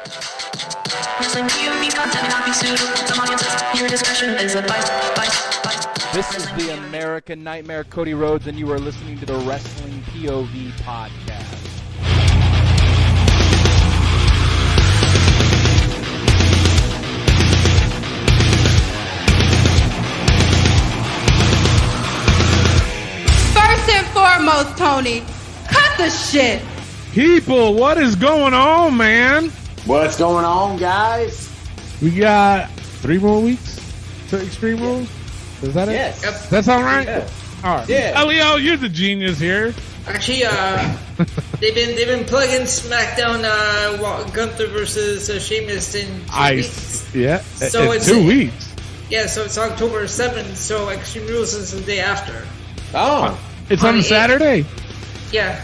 Wrestling POV content may not be suitable to some audiences. Your discretion is advised. This is the American Nightmare, Cody Rhodes, and you are listening to the Wrestling POV podcast. First and foremost, Tony, cut the shit. People, what is going on, man? What's going on, guys? We got 3 more weeks to Extreme Rules. Is that it? Yes. Yep. That sound right? Yeah. All right. Yeah. Elio, you're the genius here. Actually, they've been plugging SmackDown Gunther versus Sheamus in 2 weeks. Yeah. So it's 2 weeks. Yeah, so it's October 7th. So Extreme Rules is the day after. Oh, it's on Saturday. Yeah.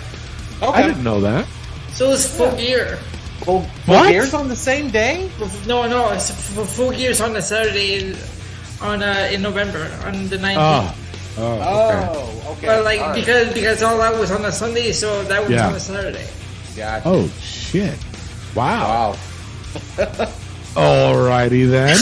okay. I didn't know that. So it's Full Gear. Full What? Gear's on the same day? No, it's Full Gear's on a Saturday in November on the 19th. Oh, okay. But like All right. because all that was on a Sunday, so that was on a Saturday. Gotcha. Oh, shit. Wow. Wow. Alrighty then.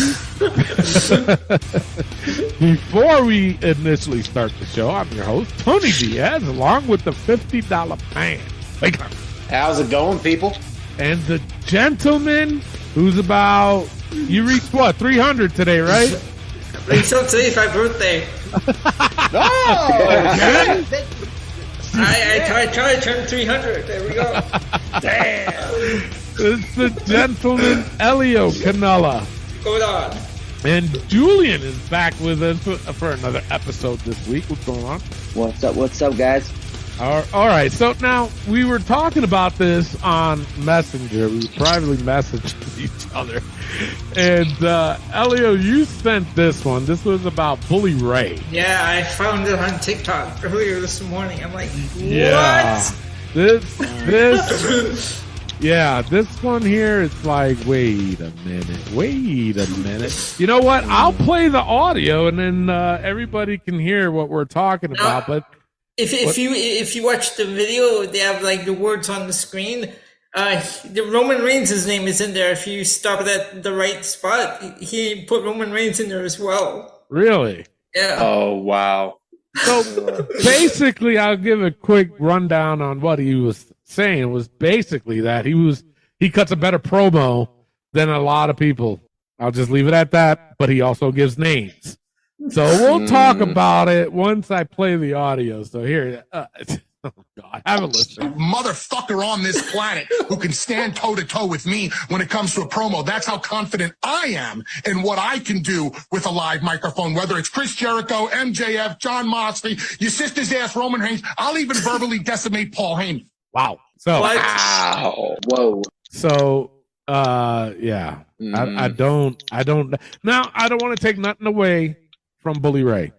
Before we initially start the show, I'm your host, Tony Diaz, along with the $50 man. Wake up. How's it going, people? And the gentleman who's about, you reached what, 300 today, right? So today's my birthday. Oh! I tried to turn 300. There we go. Damn. It's the gentleman, Elio Canella. Going on. And Julian is back with us for another episode this week. What's going on? What's up, guys? All right, so now we were talking about this on Messenger. We privately messaged each other. And Elio, you sent this one. This was about Bully Ray. Yeah, I found it on TikTok earlier this morning. I'm like, Yeah. what? This yeah, this one here, it's like, wait a minute. You know what? I'll play the audio and then everybody can hear what we're talking about. But If you watch the video, they have like the words on the screen. The Roman Reigns' name is in there. If you stop it at the right spot, he put Roman Reigns in there as well. really? Yeah. Oh, wow. So basically, I'll give a quick rundown on what he was saying. It was basically that he cuts a better promo than a lot of people. I'll just leave it at that. But he also gives names. So we'll talk about it once I play the audio. So here, oh God, have a listen. Motherfucker on this planet who can stand toe to toe with me when it comes to a promo. That's how confident I am in what I can do with a live microphone, whether it's Chris Jericho, MJF, John Moxley, your sister's ass, Roman Reigns. I'll even verbally decimate Paul Heyman. Wow. So, Wow. Whoa. so, yeah, I don't, now I don't want to take nothing away from Bully Ray.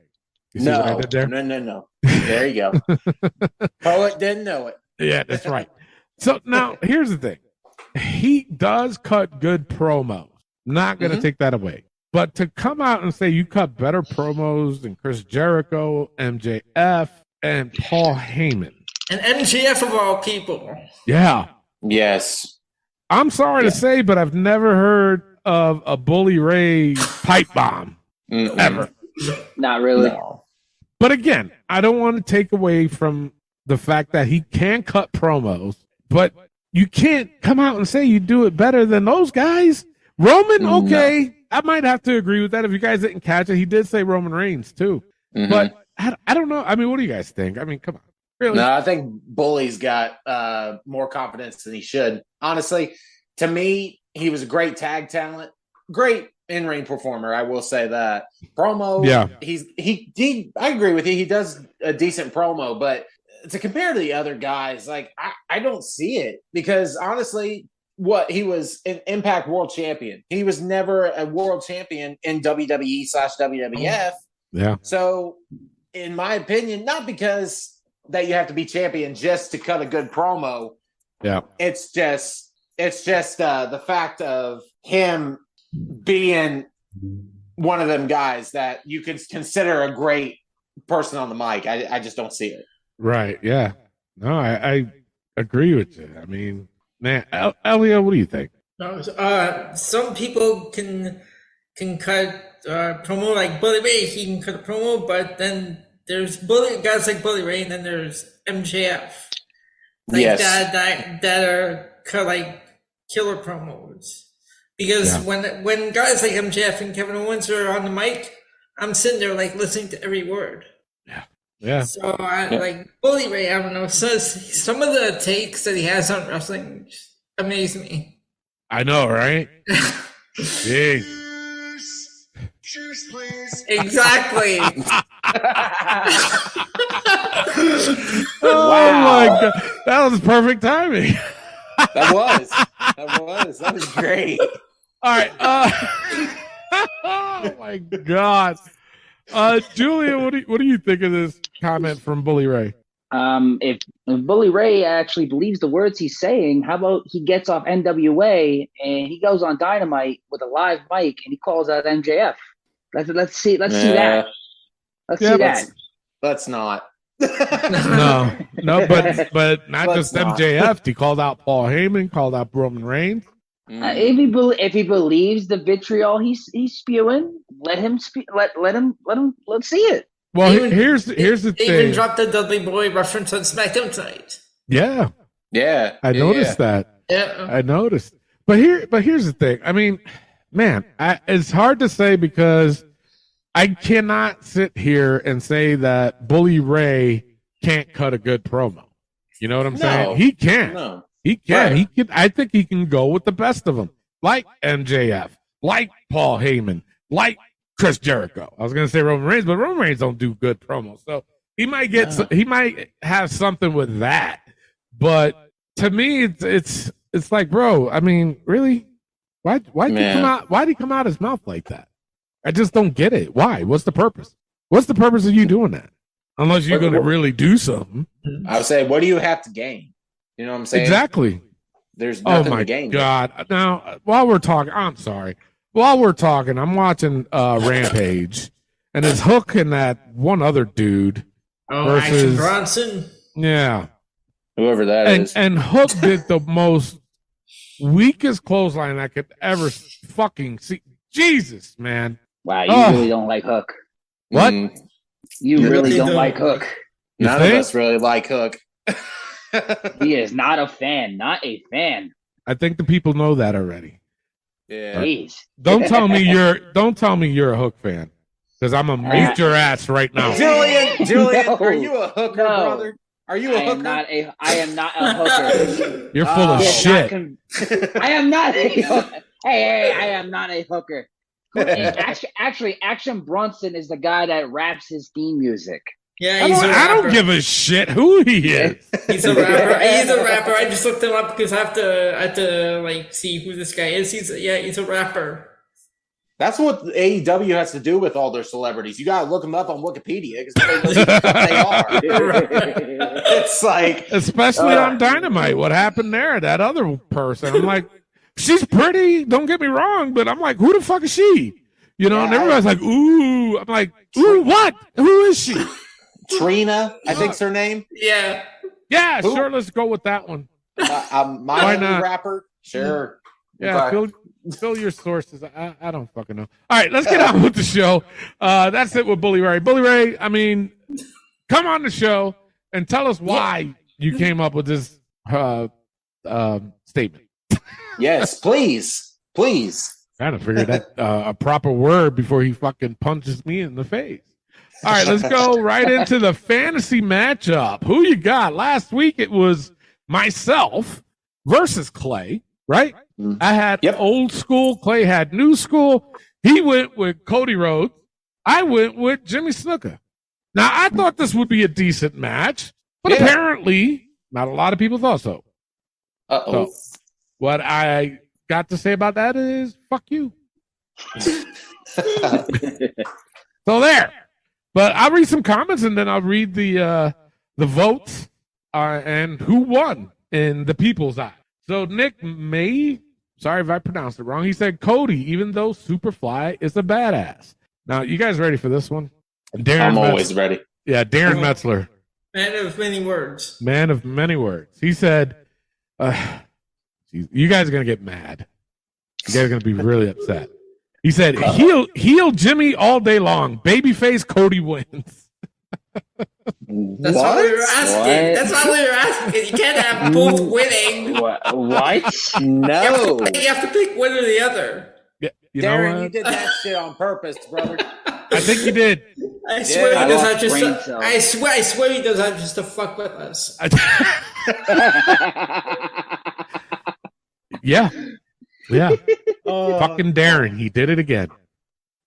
You see what I did there? No. There you go. Poet didn't know it. Yeah, that's right. So now here's the thing. He does cut good promos. Not going to take that away. But to come out and say you cut better promos than Chris Jericho, MJF, and Paul Heyman. And MJF of all people. Yeah. Yes. I'm sorry to say, but I've never heard of a Bully Ray pipe bomb. Ever. Not really. No. But again, I don't want to take away from the fact that he can cut promos, but you can't come out and say you do it better than those guys. Roman, okay, I might have to agree with that. If you guys didn't catch it, he did say Roman Reigns too. But I don't know. I mean, what do you guys think? I mean, come on. Really? No, I think Bully's got more confidence than he should. Honestly, to me, he was a great tag talent, great in-ring performer. I will say that. Promo, yeah. He I agree with you. He does a decent promo, but to compare to the other guys, like I don't see it because honestly, he was an Impact World Champion. He was never a world champion in WWE/WWF. Yeah. So, in my opinion, not because that you have to be champion just to cut a good promo. Yeah. It's just the fact of him being one of them guys that you could consider a great person on the mic. I just don't see it. Right. Yeah. No, I agree with you. I mean, man, Elio, what do you think? No, some people can cut promo like Bully Ray. He can cut a promo, but then there's guys like Bully Ray, and then there's MJF. Like Yes. that are cut like killer promos. Because when guys like MJF and Kevin Owens are on the mic, I'm sitting there like listening to every word. Yeah. So like Bully Ray, I don't know, says some of the takes that he has on wrestling just amaze me. I know, right? Big. Cheers, please. Exactly. Oh my god, that was perfect timing. That was great. All right. Oh my god, Julian, what do you think of this comment from Bully Ray? If Bully Ray actually believes the words he's saying, how about he gets off NWA and he goes on Dynamite with a live mic and he calls out MJF? Let's see that. Let's see that. Let's not. No, but not just MJF. He called out Paul Heyman, called out Roman Reigns. If he believes the vitriol he's spewing, let him let's see it. Well, here's the thing. Even dropped the Dudley Boy reference on SmackDown tonight. Yeah, I noticed that. Yeah, I noticed. But here's the thing. I mean, man, it's hard to say because I cannot sit here and say that Bully Ray can't cut a good promo. You know what I'm saying? He can. No. He can. Right. He can. I think he can go with the best of them, like MJF, like Paul Heyman, like Chris Jericho. I was going to say Roman Reigns, but Roman Reigns don't do good promos, so he might get. He might have something with that. But to me, it's like, bro. I mean, really, why'd he come out? Why'd he come out his mouth like that? I just don't get it. Why? What's the purpose? What's the purpose of you doing that? Unless you're going to really do something. I would say, what do you have to gain? You know what I'm saying? Exactly. There's nothing my to gain. God. Now, while we're talking, I'm sorry. While we're talking, I'm watching Rampage, and it's Hook and that one other dude. Action Bronson. Yeah. Whoever that is. And Hook did the most weakest clothesline I could ever fucking see. Jesus, man. Wow, you really don't like Hook. What? You really don't like Hook. None of us really like Hook. He is not a fan. Not a fan. I think the people know that already. Yeah. Jeez. Don't tell me you're a Hook fan, because I'm gonna mute your ass right now. Julian, are you a hooker, brother? Are you a hooker? I am not a hooker. You're full of shit. I am not a hooker. Hey, I am not a hooker. Actually, Action Bronson is the guy that raps his theme music. Yeah, I don't give a shit who he is. He's a rapper. He's a rapper. I just looked him up because I have to like see who this guy is. He's a rapper. That's what AEW has to do with all their celebrities. You gotta look them up on Wikipedia because they know what they are. It's like, especially on Dynamite, what happened there? That other person. I'm like, she's pretty. Don't get me wrong, but I'm like, who the fuck is she? You know, and everybody's like, ooh. I'm like, ooh, what? Who is she? Trina, I think's her name. Yeah. Yeah, sure. Let's go with that one. My rapper. Sure. Yeah, Okay. fill your sources. I don't fucking know. All right, let's get on with the show. That's it with Bully Ray. Bully Ray, I mean, come on the show and tell us why you came up with this statement. Yes, please. Trying to figure that a proper word before he fucking punches me in the face. All right, let's go right into the fantasy matchup. Who you got? Last week it was myself versus Clay, right? I had old school. Clay had new school. He went with Cody Rhodes. I went with Jimmy Snuka. Now, I thought this would be a decent match, but apparently not a lot of people thought so. Uh-oh. So what I got to say about that is, fuck you. So there. But I'll read some comments and then I'll read the votes and who won in the people's eye. So Nick May, sorry if I pronounced it wrong, he said Cody, even though Superfly is a badass. Now, you guys ready for this one? I'm always ready. Yeah, Darren Metzler. Man of many words. Man of many words. He said, you guys are going to get mad. You guys are gonna be really upset. He said, "Heel Jimmy all day long. Babyface Cody wins." That's all we were asking. That's all we were asking. You can't have both winning. What? No. You have to pick one or the other. Yeah, Darren, you did that shit on purpose, brother. I think you did. I swear Yeah, he does I that just. brain To, cells. I swear he does that just to fuck with us. Yeah. Fucking Darren, he did it again.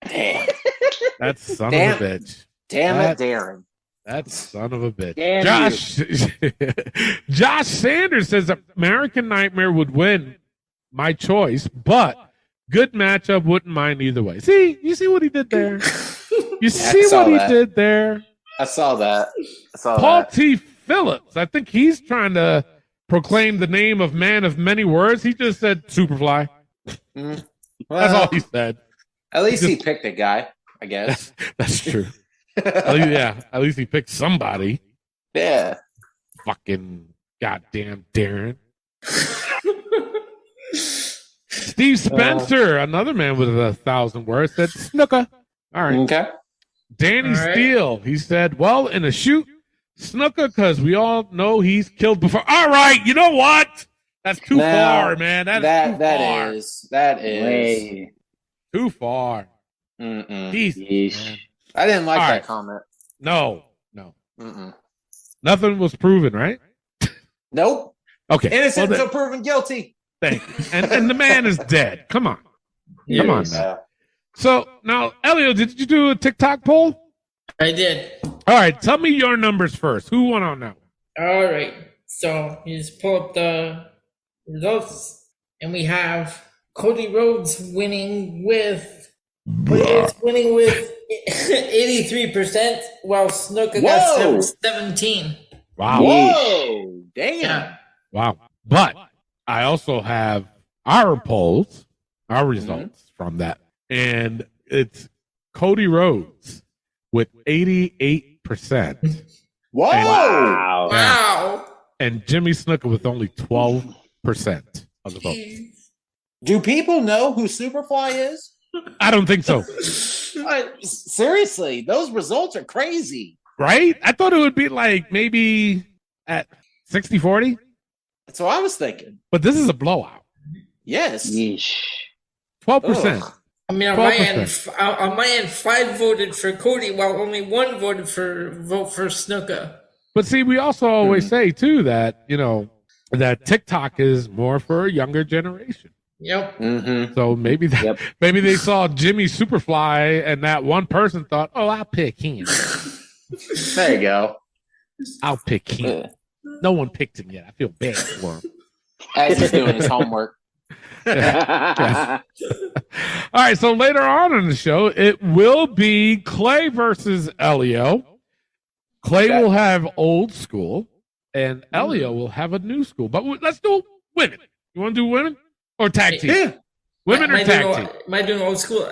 That son of a bitch. Damn it, Darren. That son of a bitch. Damn Josh Sanders says American Nightmare would win, my choice, but good matchup, wouldn't mind either way. See, you see what he did there? You see what he did there? I saw that. Paul T. Phillips, I think he's trying to proclaim the name of man of many words. He just said Superfly. Well, That's all he said. At least he picked a guy, I guess. That's true. At least he picked somebody. Yeah. Fucking goddamn Darren. Steve Spencer, another man with 1,000 words, said snuka. All right. Okay. Danny Steele, he said, well, in a shoot, snuka, because we all know he's killed before. All right, you know what? That's too far, man. That is Way. too far. Jesus, man. I didn't like All that right. comment. No. Nothing was proven, right? Nope. Okay. Innocent well, until proven guilty. thank you. And the man is dead. Come on. Come on now. So now, Elio, did you do a TikTok poll? I did. All right. Tell me your numbers first. Who won on that one? All right. So you just pull up the results, and we have Cody Rhodes winning with 83%, while Snuka got 17. Wow. Whoa. Damn. Yeah. Wow. But I also have our polls, our results from that. And it's Cody Rhodes with 88%. Whoa. Wow. And Jimmy Snuka with only 12% of the vote. Do people know who Superfly is? I don't think so. Seriously, those results are crazy. Right? I thought it would be like maybe at 60-40. That's what I was thinking. But this is a blowout. Yes. 12%. Ugh. I mean, on my end, 5 voted for Cody, while only 1 vote for Snuka. But see, we also always say too that, that TikTok is more for a younger generation. Yep. So maybe maybe they saw Jimmy Superfly and that one person thought, oh, I'll pick him. There you go. I'll pick him. No one picked him yet. I feel bad for him. As he's doing his homework. Yeah. All right, so later on in the show, it will be Clay versus Elio. Clay will have old school, and Elio will have a new school. But let's do women. You want to do women or tag team? Yeah. Women or tag team? Am I doing old school?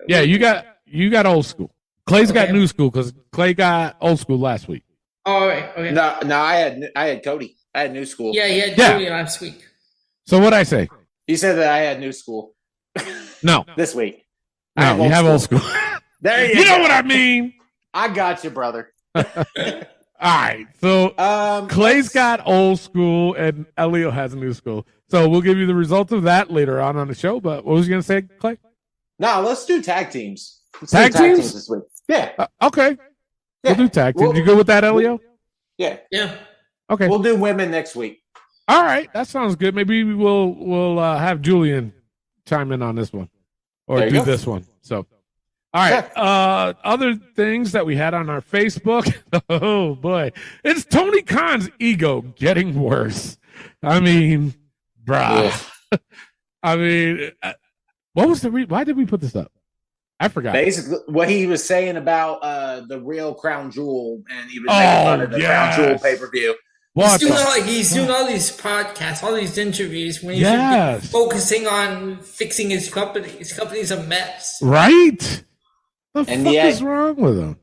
Yeah, you got old school. Clay's got new school because Clay got old school last week. Oh, all right. Okay. No, I had Cody. I had new school. Yeah, he had Julian last week. So what'd I say? You said that I had new school. No. This week. No, you have old school. There you know what I mean? I got you, brother. All right. So Clay's got old school and Elio has new school. So we'll give you the results of that later on the show. But what was you going to say, Clay? No, let's do tag teams. Tag teams this week. Yeah. Okay. Yeah. We'll do tag teams. You good with that, Elio? Yeah. Okay. We'll do women next week. All right. That sounds good. Maybe we'll have Julian chime in on this one or do this one. So, all right. Other things that we had on our Facebook. Oh boy. It's Tony Khan's ego getting worse. I mean, bruh. I mean, what was why did we put this up? I forgot. Basically, what he was saying about the real Crown Jewel, and he was making fun of the Crown Jewel pay-per-view. He's doing all these podcasts, all these interviews when he's focusing on fixing his company. His company's a mess. Right? The fuck is wrong with him?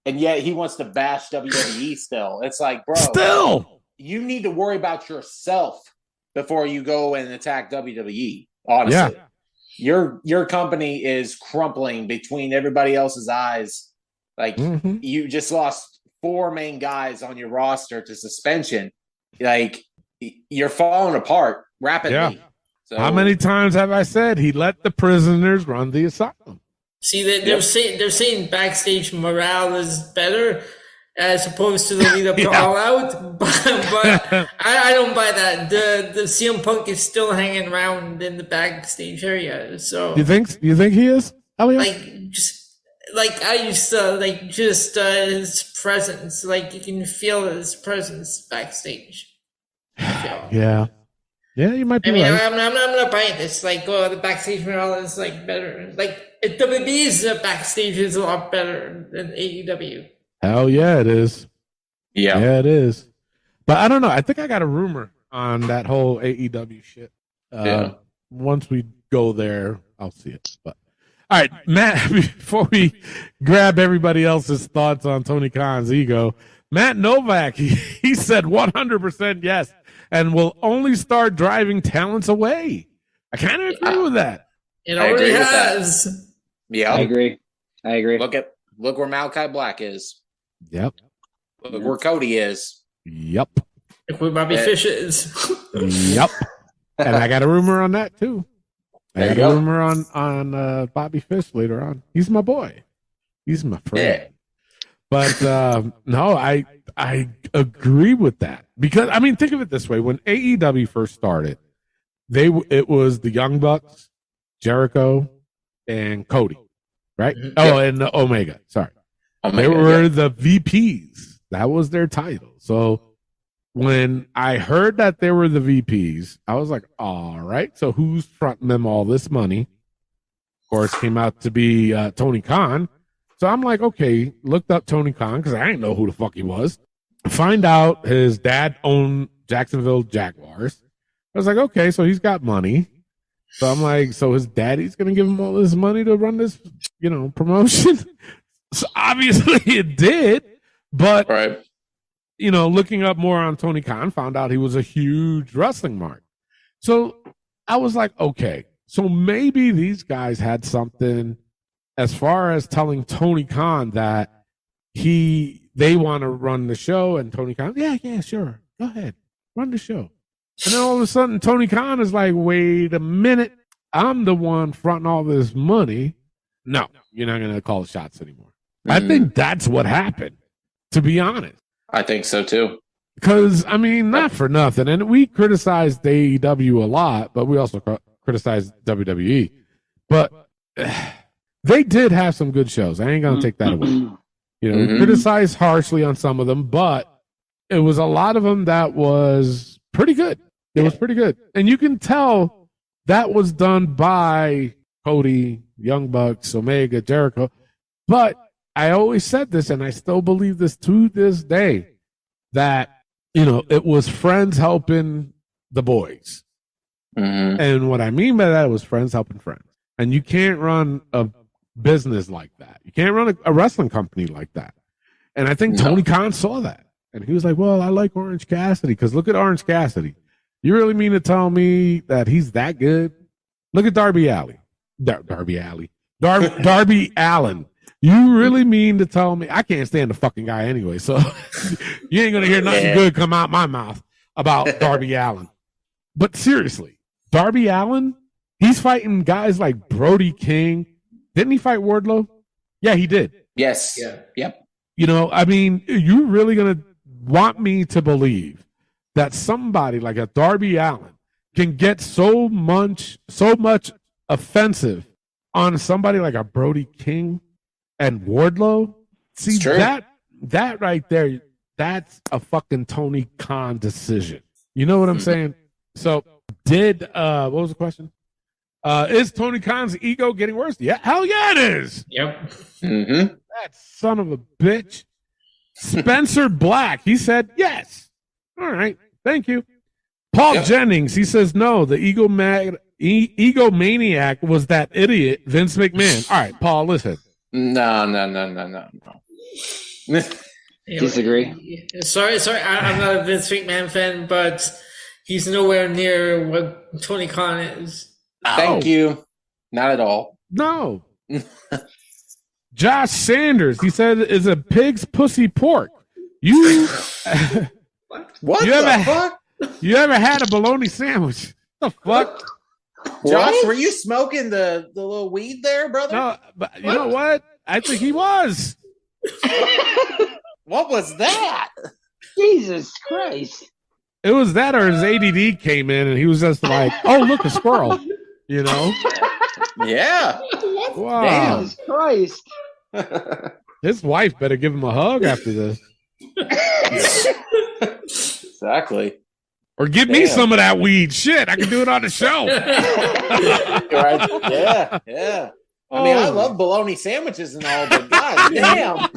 And yet he wants to bash WWE still. It's like, bro, you need to worry about yourself before you go and attack WWE, honestly. your company is crumpling between everybody else's eyes. Like you just lost 4 main guys on your roster to suspension. Like you're falling apart rapidly. Yeah. So, how many times have I said he let the prisoners run the asylum? See, they're saying backstage morale is better as opposed to the lead up to All Out, but I don't buy that. The CM Punk is still hanging around in the backstage area. So you think he is? Like I used to his presence. Like you can feel his presence backstage. Yeah, you might be right. I'm not buying this. Like, the backstage morale is like better. Like WWE's backstage is a lot better than AEW. Hell yeah, it is. Yeah, it is. But I don't know. I think I got a rumor on that whole AEW shit. Once we go there, I'll see it. But all right, Matt. Before we grab everybody else's thoughts on Tony Khan's ego, Matt Novak he said 100% yes, and will only start driving talents away. I kind of agree with that. It already has. Yeah, I agree. Look where Malachi Black is. Yep. Look where Cody is. Yep. Look where Bobby Fish is. Yep. And I got a rumor on that too. I got a rumor on Bobby Fish later on. He's my boy. He's my friend. Yeah. But no, I agree with that because I mean, think of it this way: when AEW first started, it was the Young Bucks, Jericho, and Cody, right? Mm-hmm. Oh, and the Omega. Sorry. They were the VPs. That was their title. So when I heard that they were the VPs, I was like, all right, so who's fronting them all this money? Of course, came out to be Tony Khan. So I'm like, okay, looked up Tony Khan because I didn't know who the fuck he was. Find out his dad owned Jacksonville Jaguars. I was like, okay, so he's got money. So I'm like, so his daddy's going to give him all this money to run this, promotion? So obviously it did, but looking up more on Tony Khan, found out he was a huge wrestling mark. So I was like, okay, so maybe these guys had something as far as telling Tony Khan that they want to run the show, and Tony Khan, yeah, sure, go ahead, run the show. And then all of a sudden, Tony Khan is like, wait a minute, I'm the one fronting all this money. No, you're not going to call the shots anymore. I think that's what happened, to be honest. I think so, too. Because, I mean, not for nothing. And we criticized AEW a lot, but we also criticized WWE. But they did have some good shows. I ain't going to take that away. We criticized harshly on some of them, but it was a lot of them that was pretty good. It was pretty good. And you can tell that was done by Cody, Young Bucks, Omega, Jericho. But I always said this, and I still believe this to this day, that, it was friends helping the boys. And what I mean by that was friends helping friends. And you can't run a business like that. You can't run a wrestling company like that. And I think Tony Khan saw that. And he was like, well, I like Orange Cassidy, because look at Orange Cassidy. You really mean to tell me that he's that good? Look at Darby Allin. Darby Allin. You really mean to tell me? I can't stand the fucking guy anyway, so you ain't going to hear nothing good come out my mouth about Darby Allin. But seriously, Darby Allin, he's fighting guys like Brody King. Didn't he fight Wardlow? Yeah, he did. Yes. Yeah. Yep. I mean, you really going to want me to believe that somebody like a Darby Allin can get so much offensive on somebody like a Brody King and Wardlow? See, that right there, that's a fucking Tony Khan decision. You know what I'm saying? So what was the question? Is Tony Khan's ego getting worse? Yeah, hell yeah it is. Yep. That son of a bitch. Spencer Black, he said yes. All right, thank you. Paul Jennings, he says no. The egomaniac was that idiot Vince McMahon. All right, Paul, listen. No. Disagree. Sorry. I'm not a Vince McMahon fan, but he's nowhere near what Tony Khan is. Thank you. Not at all. No. Josh Sanders, he said, is a pig's pussy pork. You What You the ever- fuck? you ever had a bologna sandwich? The fuck? Josh, were you smoking the little weed there, brother? No, but you know what? I think he was. What was that? Jesus Christ. It was that or his ADD came in and he was just like, oh, look, a squirrel. You know? Yeah. Wow. Jesus Christ. His wife better give him a hug after this. Exactly. Or give me Damn. some of that weed. Shit, I can do it on the show. Right. Yeah. I mean, I love bologna sandwiches and all, but god damn. What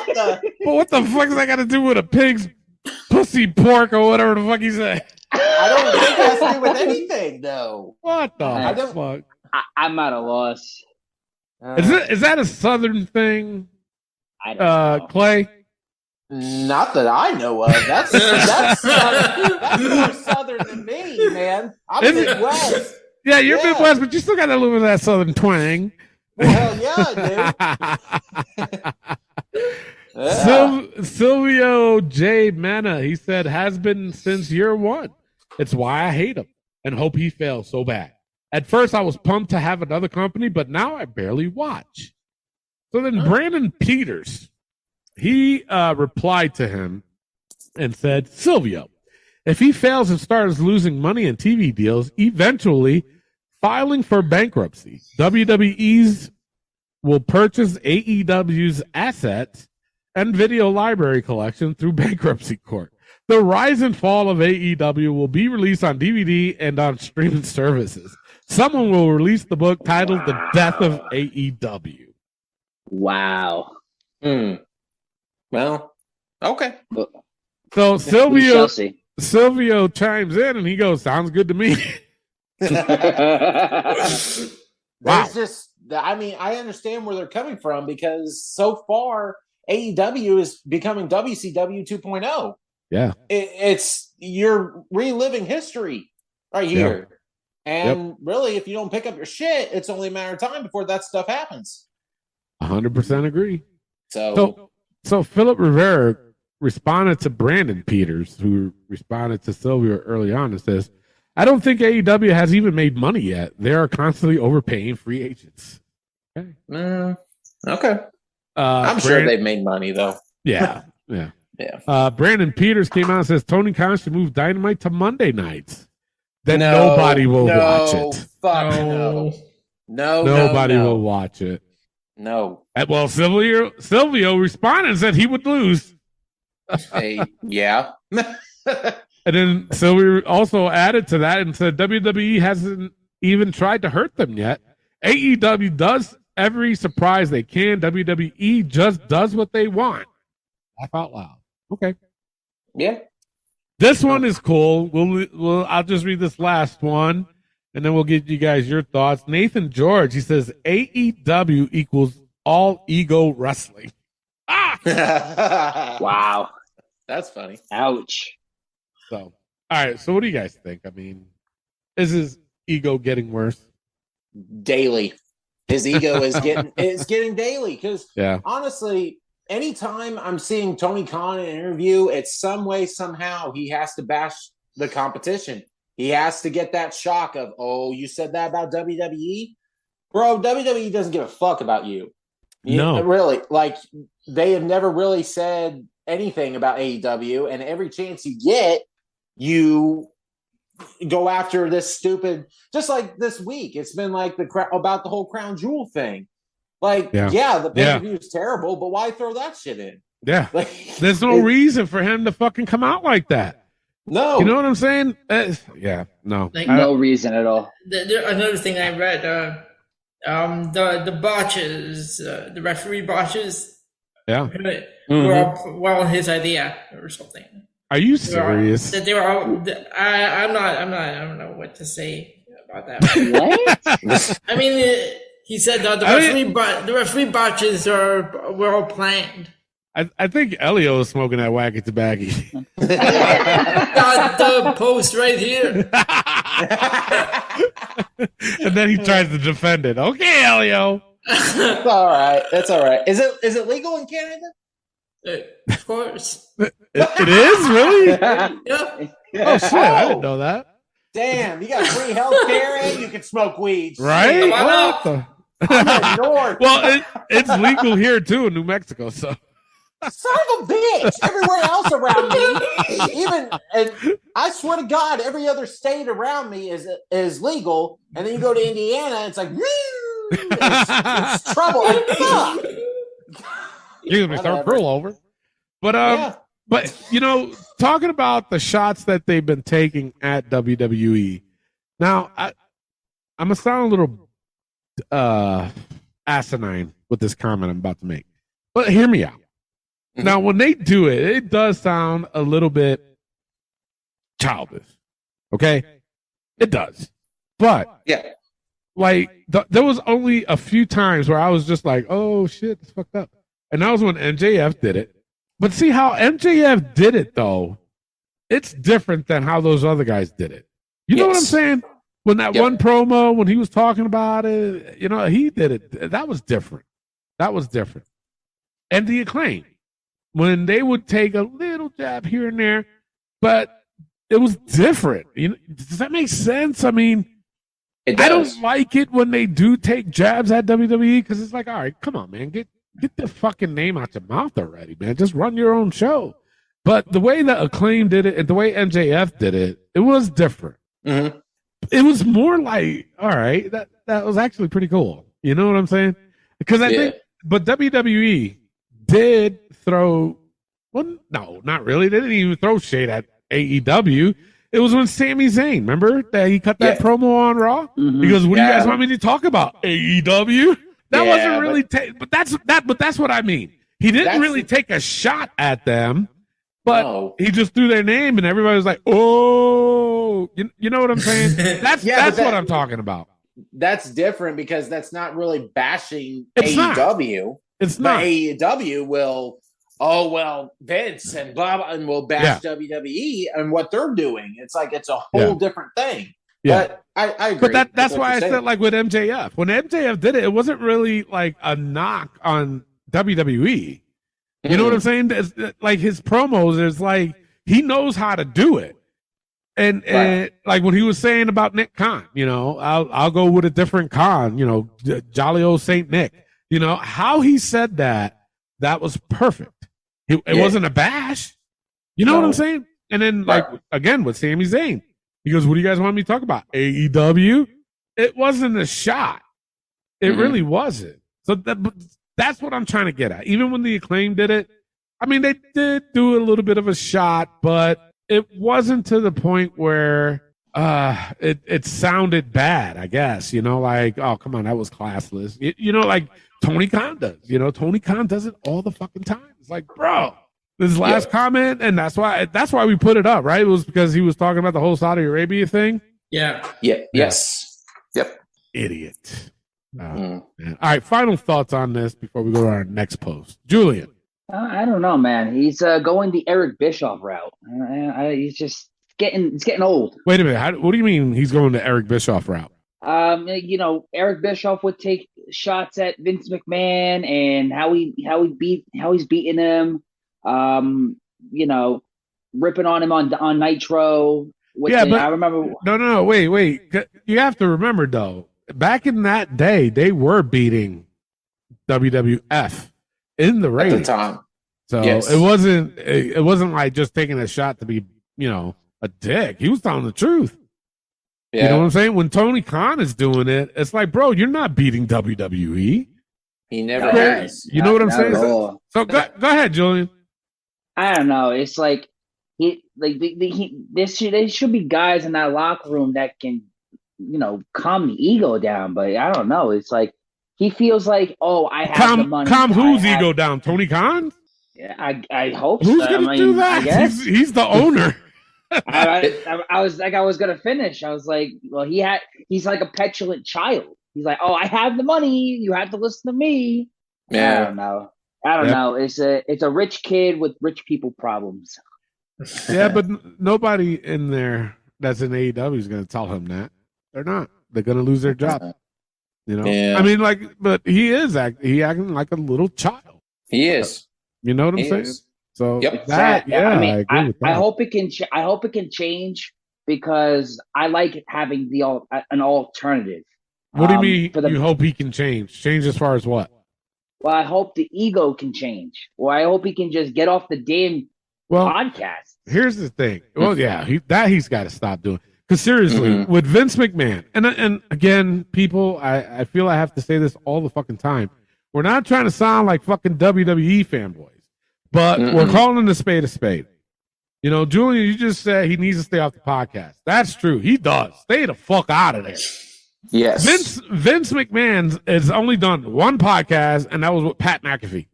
the? But what the fuck does that got to do with a pig's pussy pork or whatever the fuck he said? I don't think it has to do with anything, though. What the I don't- fuck? I'm at a loss. Is that a southern thing, I don't know. Clay? Not that I know of. That's more southern than me, man. I'm Is it? Midwest. Yeah, you're Yeah. Midwest, but you still got a little bit of that southern twang. Hell yeah, dude. Yeah. Silvio J. Mena, he said, has been since year one. It's why I hate him and hope he fails so bad. At first, I was pumped to have another company, but now I barely watch. So then Brandon Peters, he replied to him and said, Silvio, if he fails and starts losing money in TV deals, eventually filing for bankruptcy, WWE's will purchase AEW's assets and video library collection through bankruptcy court. The rise and fall of AEW will be released on DVD and on streaming services. Someone will release the book titled The Death of AEW. Wow. Well, okay. So We shall see. Silvio chimes in and he goes, sounds good to me. Wow. There's just, I mean, I understand where they're coming from because so far AEW is becoming WCW 2.0. Yeah. It's you're reliving history right here. And really, if you don't pick up your shit, it's only a matter of time before that stuff happens. 100% agree. So So Philip Rivera responded to Brandon Peters, who responded to Silvio early on and says, I don't think AEW has even made money yet. They are constantly overpaying free agents. Okay. okay. I'm sure they've made money though. Yeah. Yeah. Brandon Peters came out and says Tony Khan should move Dynamite to Monday nights. Then No, nobody will no, watch it. Fuck no. No. Nobody no. will watch it. No. Well, Silvio responded and said he would lose. Hey, yeah. And then Silvio also added to that and said WWE hasn't even tried to hurt them yet. AEW does every surprise they can. WWE just does what they want. Laugh out loud. Okay. Yeah. This one is cool. I'll just read this last one, and then we'll get you guys your thoughts. Nathan George, he says AEW equals all ego wrestling. Wow. That's funny. Ouch. So, all right. So, what do you guys think? I mean, is his ego getting worse? Daily. His ego is getting daily because Yeah. honestly, anytime I'm seeing Tony Khan in an interview, it's some way, somehow he has to bash the competition. He has to get that shock of, oh, you said that about WWE? Bro, WWE doesn't give a fuck about you. No. Really. Like, they have never really said anything about AEW, and every chance you get, you go after this stupid, just like this week. It's been like about the whole Crown Jewel thing. Like, the pay-per-view is terrible, but why throw that shit in? Yeah. Like, There's no reason for him to fucking come out like that. No. You know what I'm saying? No. Like, No reason at all. Another thing I read, the botches, the referee botches, Yeah. were all his idea or something. Are you serious? They were all. I don't know what to say about that. What? I mean, he said the referee botches were all planned. I think Elio is smoking that wacky tobacco. Got the post right here. And then he tries to defend it. Okay, Elio. That's all right. That's all right. Is it legal in Canada? Of course. It is? Really? Yeah. Oh, shit. I didn't know that. Damn, you got free health care and you can smoke weed. Right? Come on What up. I'm north. Well, it's legal here, too, in New Mexico, so. Son of a bitch! Everywhere else around me, and I swear to God, every other state around me is legal. And then you go to Indiana, it's like, it's trouble. Like, fuck. You're gonna start curl over. But Yeah. but talking about the shots that they've been taking at WWE. Now I'm gonna sound a little asinine with this comment I'm about to make. But hear me out. Mm-hmm. Now when they do it, it does sound a little bit childish. Okay? It does. But Yeah. like there was only a few times where I was just like, oh shit, it's fucked up. And that was when MJF did it. But see how MJF did it though, it's different than how those other guys did it. You know what I'm saying? When that one promo, when he was talking about it, he did it. That was different. That was different. And the Acclaim, when they would take a little jab here and there, but it was different. Does that make sense? I mean, I don't like it when they do take jabs at WWE because it's like, all right, come on, man, get the fucking name out your mouth already, man. Just run your own show. But the way that Acclaim did it and the way MJF did it, it was different. Mm-hmm. It was more like, all right, that was actually pretty cool. You know what I'm saying? Because I think, but WWE did throw, well, no, not really. They didn't even throw shade at AEW. It was when Sami Zayn, remember that he cut that promo on Raw? Mm-hmm. He goes, "What do you guys want me to talk about? AEW?" That wasn't really, but that's what I mean. He didn't really take a shot at them, but he just threw their name, and everybody was like, "Oh, you know what I'm saying?" That's what I'm talking about. That's different because that's not really bashing it's AEW. Not. It's not. AEW will, Vince and blah blah, and will bash WWE and what they're doing. It's like it's a whole different thing. Yeah. But I agree. But that's why I said, like, with MJF. When MJF did it, it wasn't really like a knock on WWE. You know what I'm saying? It's, like, his promos is like, he knows how to do it. And like when he was saying about Nick Khan, I'll go with a different Khan, jolly old Saint Nick. How he said that was perfect. It wasn't a bash. You know what I'm saying? And then, like, again, with Sami Zayn. He goes, "What do you guys want me to talk about? AEW?" It wasn't a shot. It really wasn't. So that's what I'm trying to get at. Even when the Acclaim did it, I mean, they did do a little bit of a shot, but it wasn't to the point where it sounded bad, I guess. Like, oh, come on, that was classless. Like Tony Khan does. Tony Khan does it all the fucking time. It's like, bro. This last comment, and that's why we put it up, right? It was because he was talking about the whole Saudi Arabia thing. Yeah. Yes. Yep. Idiot. All right. Final thoughts on this before we go to our next post. Julian. I don't know, man. He's going the Eric Bischoff route. He's just it's getting old. Wait a minute. What do you mean he's going the Eric Bischoff route? Eric Bischoff would take shots at Vince McMahon and how he's beating him. Ripping on him on Nitro. But I remember. No, wait. You have to remember though, back in that day, they were beating WWF in the ratings at the time. So it wasn't like just taking a shot to be, a dick. He was telling the truth. Yeah. You know what I'm saying? When Tony Khan is doing it, it's like, bro, you're not beating WWE. He never has. You know what I'm saying? So go ahead, Julian. I don't know. It's like there should be guys in that locker room that can, calm the ego down. But I don't know. It's like he feels like, oh, I have the money. Calm whose ego down? Tony Khan? Yeah, I hope. Who's gonna do that? I guess. He's the owner. I was gonna finish. I was like, well, he's like a petulant child. He's like, oh, I have the money. You have to listen to me. Yeah. I don't know. It's a rich kid with rich people problems. Yeah, but nobody in there that's in AEW is going to tell him that. They're not. They're going to lose their job. You know, Yeah. I mean, like, but he acting like a little child. He is. You know what I'm He saying? is. So Yep. that, yeah, I mean, I agree with that. I hope it can. I hope it can change because I like having an alternative. What do you mean? For the- You hope he can change? Change as far as what? Well, I hope the ego can change. Or I hope he can just get off the damn podcast. Here's the thing. Well, yeah, he's got to stop doing. Because seriously, with Vince McMahon, and again, people, I feel I have to say this all the fucking time. We're not trying to sound like fucking WWE fanboys, but we're calling a spade. You know, Julian, you just said he needs to stay off the podcast. That's true. He does. Stay the fuck out of there. Yes. Vince McMahon has only done one podcast, and that was with Pat McAfee.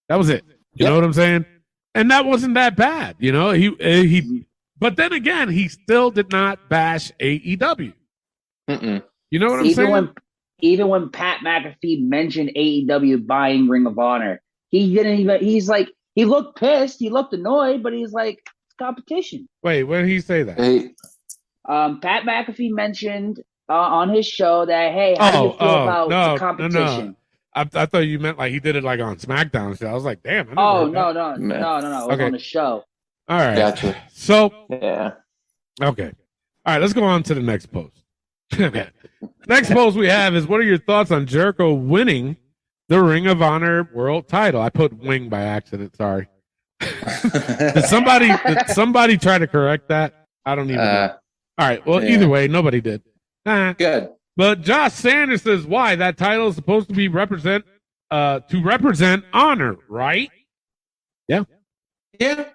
That was it. You know what I'm saying? And that wasn't that bad. You know, he. But then again, he still did not bash AEW. You know what I'm saying? Even when Pat McAfee mentioned AEW buying Ring of Honor, he didn't even. He's like, he looked pissed, he looked annoyed, but he's like, it's competition. Wait, when did he say that? Pat McAfee mentioned on his show that, hey, how do you feel about the competition? I thought you meant like he did it like on SmackDown. So I was like, damn. No. It was on the show. All right. Gotcha. So, yeah. Okay. All right, let's go on to the next post. Okay. Next post we have is, what are your thoughts on Jericho winning the Ring of Honor World title? I put wing by accident. Sorry. Did somebody try to correct that? I don't even know. All right. Well, either way, nobody did. Good. But Josh Sanders says, why? That title is supposed to be represent honor, right? Yeah. Yeah.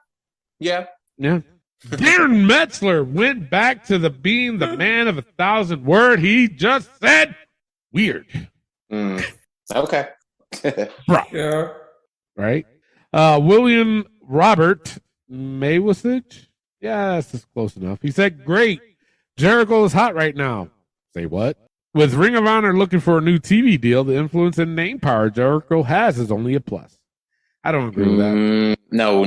Yeah. Yeah. Darren Metzler went back to being the man of 1,000 words. He just said weird. Okay. Bro. Yeah. Right? William Robert Maywasich. Yeah, that's just close enough. He said, great. Jericho is hot right now. Say what? With Ring of Honor looking for a new TV deal, the influence and name power Jericho has is only a plus. I don't agree with that. No.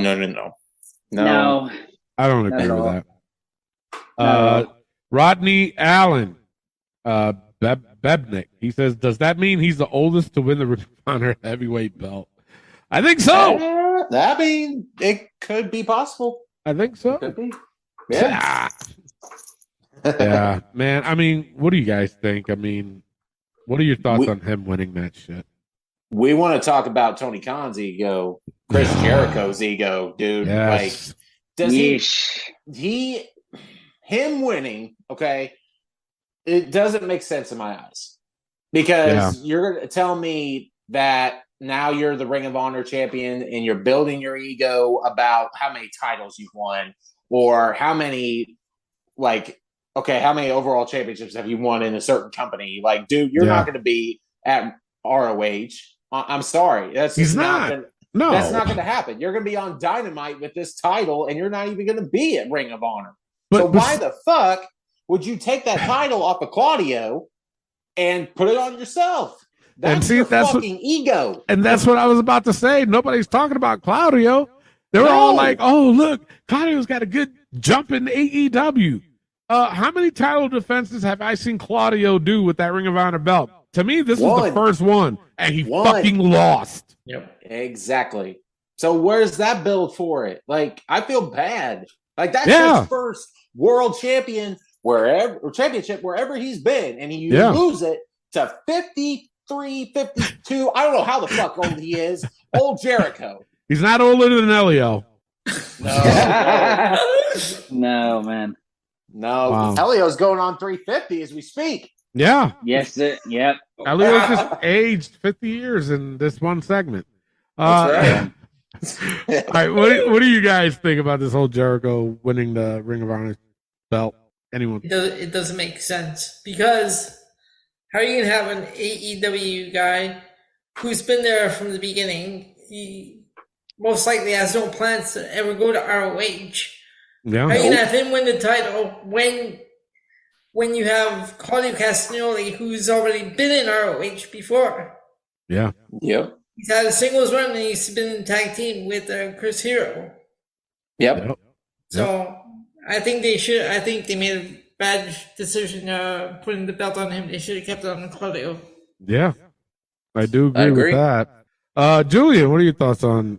I don't agree with that. Rodney Allen, Bebnick. He says, does that mean he's the oldest to win the Ring of Honor heavyweight belt? I think so. I mean, it could be possible. I think so. Could be. Yeah. Yeah, man. I mean, what do you guys think? I mean, what are your thoughts on him winning that shit? We want to talk about Tony Khan's ego, Chris Jericho's ego, dude. Yes. Like, does him winning? Okay, it doesn't make sense in my eyes because you're going to tell me that now you're the Ring of Honor champion and you're building your ego about how many titles you've won or how many how many overall championships have you won in a certain company? Like, dude, you're not going to be at ROH. I'm sorry. That's not going to happen. You're going to be on Dynamite with this title, and you're not even going to be at Ring of Honor. So why the fuck would you take that title off of Claudio and put it on yourself? That's fucking ego. And that's what I was about to say. Nobody's talking about Claudio. They were all like, oh, look, Claudio's got a good jump in AEW. How many title defenses have I seen Claudio do with that Ring of Honor belt? To me, this was the first one, and he fucking lost. Yep, exactly. So where's that build for it? Like, I feel bad. Like, that's his first world championship wherever he's been, and you lose it to 53, 52. I don't know how the fuck old he is. Old Jericho. He's not older than Elio. No, man. No, Wow. Elio's going on 350 as we speak. Yeah. Yes, yep. Elio's just aged 50 years in this one segment. That's right. All right, what do you guys think about this whole Jericho winning the Ring of Honor belt? Anyone? It doesn't make sense because how are you going to have an AEW guy who's been there from the beginning? He most likely has no plans to ever go to ROH. Yeah. How are you going to have him win the title when you have Claudio Castagnoli, who's already been in ROH before? Yeah. Yep. He's had a singles run and he's been in tag team with Chris Hero. Yep. So I think they made a bad decision putting the belt on him. They should have kept it on Claudio. Yeah, I do agree with that. Julian, what are your thoughts on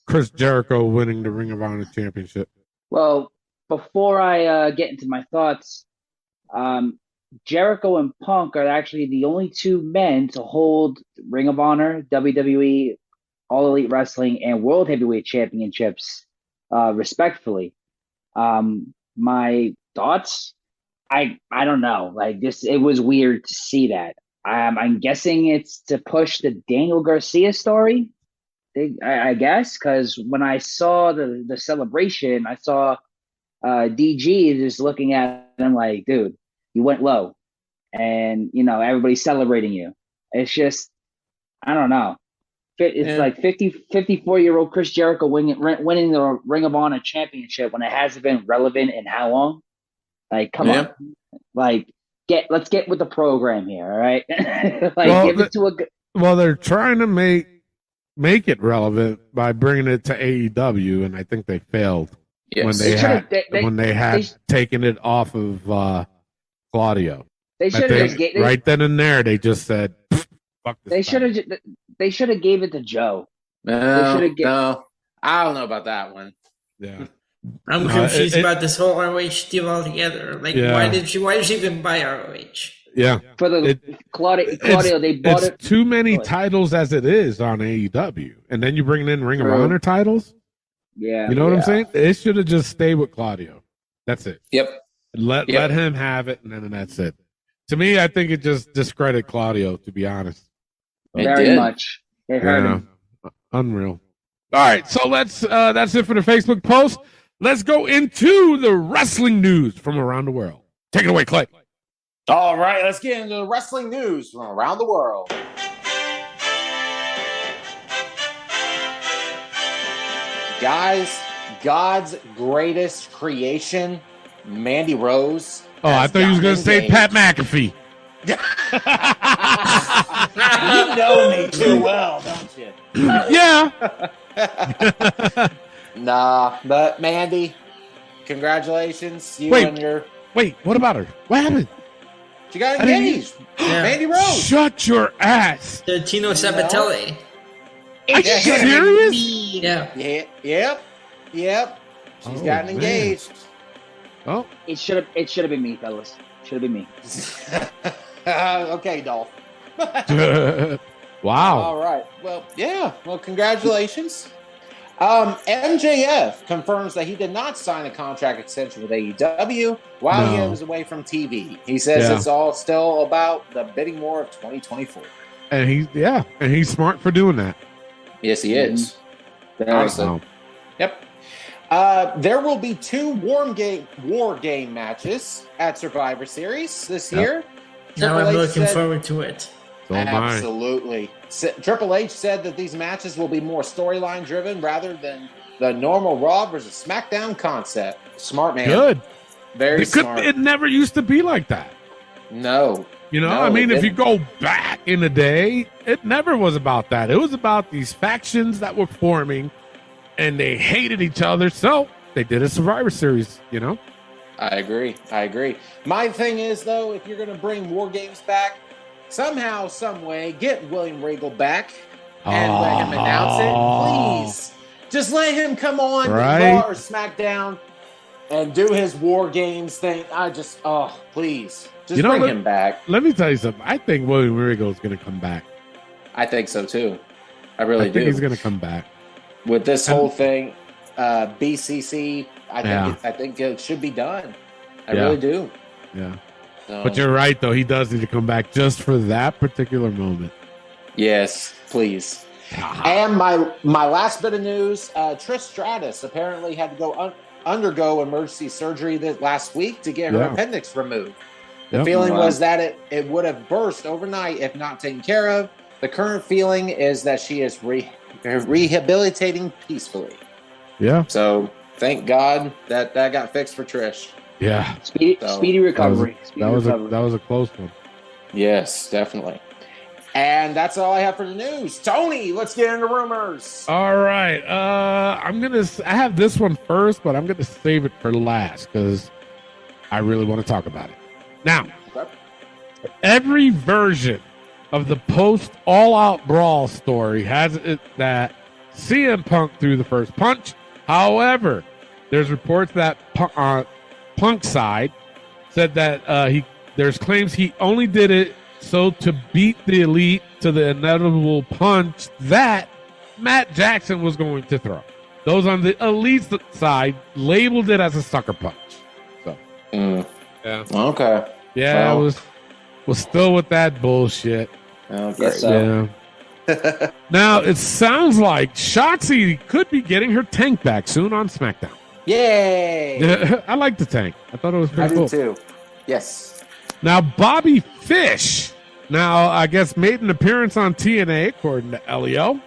Chris Jericho winning the Ring of Honor Championship? Well, before I get into my thoughts, Jericho and Punk are actually the only two men to hold Ring of Honor, WWE, All Elite Wrestling, and World Heavyweight Championships, respectfully. My thoughts, I don't know. Like this, it was weird to see that. I'm guessing it's to push the Daniel Garcia story. I guess because when I saw the celebration, I saw DG just looking at him like, dude, you went low, and everybody's celebrating you. It's just, I don't know. It's like 54-year-old Chris Jericho winning the Ring of Honor Championship when it hasn't been relevant in how long? Like, come on, like let's get with the program here, all right? Give it to a. Well, they're trying to make it relevant by bringing it to AEW, and I think they failed when they had taken it off of Claudio. They should have right then and there. They just said, "Fuck this." They should have gave it to Joe. No, I don't know about that one. Yeah, I'm confused about this whole ROH deal altogether. Like, why did she even buy ROH? Yeah, for the Claudio, they bought it. Too many titles as it is on AEW, and then you bring in Ring of Honor titles. Yeah, you know what I'm saying? It should have just stayed with Claudio. That's it. Yep. Let him have it, and then that's it. To me, I think it just discredited Claudio. To be honest, very much. It hurt him. Unreal. All right, so that's it for the Facebook post. Let's go into the wrestling news from around the world. Take it away, Clay. All right, let's get into the wrestling news from around the world. Guys, God's greatest creation, Mandy Rose. Oh, I thought you was going to say Pat McAfee. You know me too well, don't you? Yeah. Nah, but Mandy, congratulations. Wait, what about her? What happened? She got engaged. Mandy Rose. Shut your ass. To Tino Sabatelli. Are you serious? Yep. She's gotten engaged. Oh, it should have been me, fellas. Should have been me. Okay, Dolph. Wow. All right. Well, yeah. Well, congratulations. MJF confirms that he did not sign a contract extension with AEW while he was away from TV. He says it's all still about the bidding war of 2024. And he's smart for doing that. Yes, he is. Honestly. Yep. There will be 2 war game matches at Survivor Series this year. Now I'm looking forward to it. Absolutely. Triple H said that these matches will be more storyline driven rather than the normal Raw versus SmackDown concept. Smart man. Good. Very smart. It never used to be like that. No. If you go back in the day, it never was about that. It was about these factions that were forming, and they hated each other, so they did a Survivor Series, I agree. My thing is, though, if you're going to bring War Games back, somehow, some way, get William Regal back and let him announce it, please. Just let him come on Raw or SmackDown and do his War Games thing. Please. Just bring him back. Let me tell you something. I think William Regal is going to come back. I think so, too. I really do. I think he's going to come back. With this whole thing, BCC, I think it should be done. I really do. Yeah. So. But you're right, though. He does need to come back just for that particular moment. Yes, please. And my last bit of news, Trish Stratus apparently had to go undergo emergency surgery last week to get her appendix removed. The feeling was that it would have burst overnight if not taken care of. The current feeling is that she is rehabilitating peacefully. Yeah. So thank God that got fixed for Trish. Yeah. Speedy recovery. That was a close one. Yes, definitely. And that's all I have for the news. Tony, let's get into rumors. All right. I have this one first, but I'm gonna save it for last because I really want to talk about it. Now, every version of the post all-out brawl story has it that CM Punk threw the first punch. However, there's reports that Punk's side said that there's claims he only did it so to beat the Elite to the inevitable punch that Matt Jackson was going to throw. Those on the Elite side labeled it as a sucker punch. So, yeah. Okay. Yeah, well, was still with that bullshit. I guess so. Yeah. Now, it sounds like Shotzi could be getting her tank back soon on SmackDown. Yay! I like the tank. I thought it was pretty cool. I do too. Yes. Now, Bobby Fish, I guess, made an appearance on TNA, according to Elio.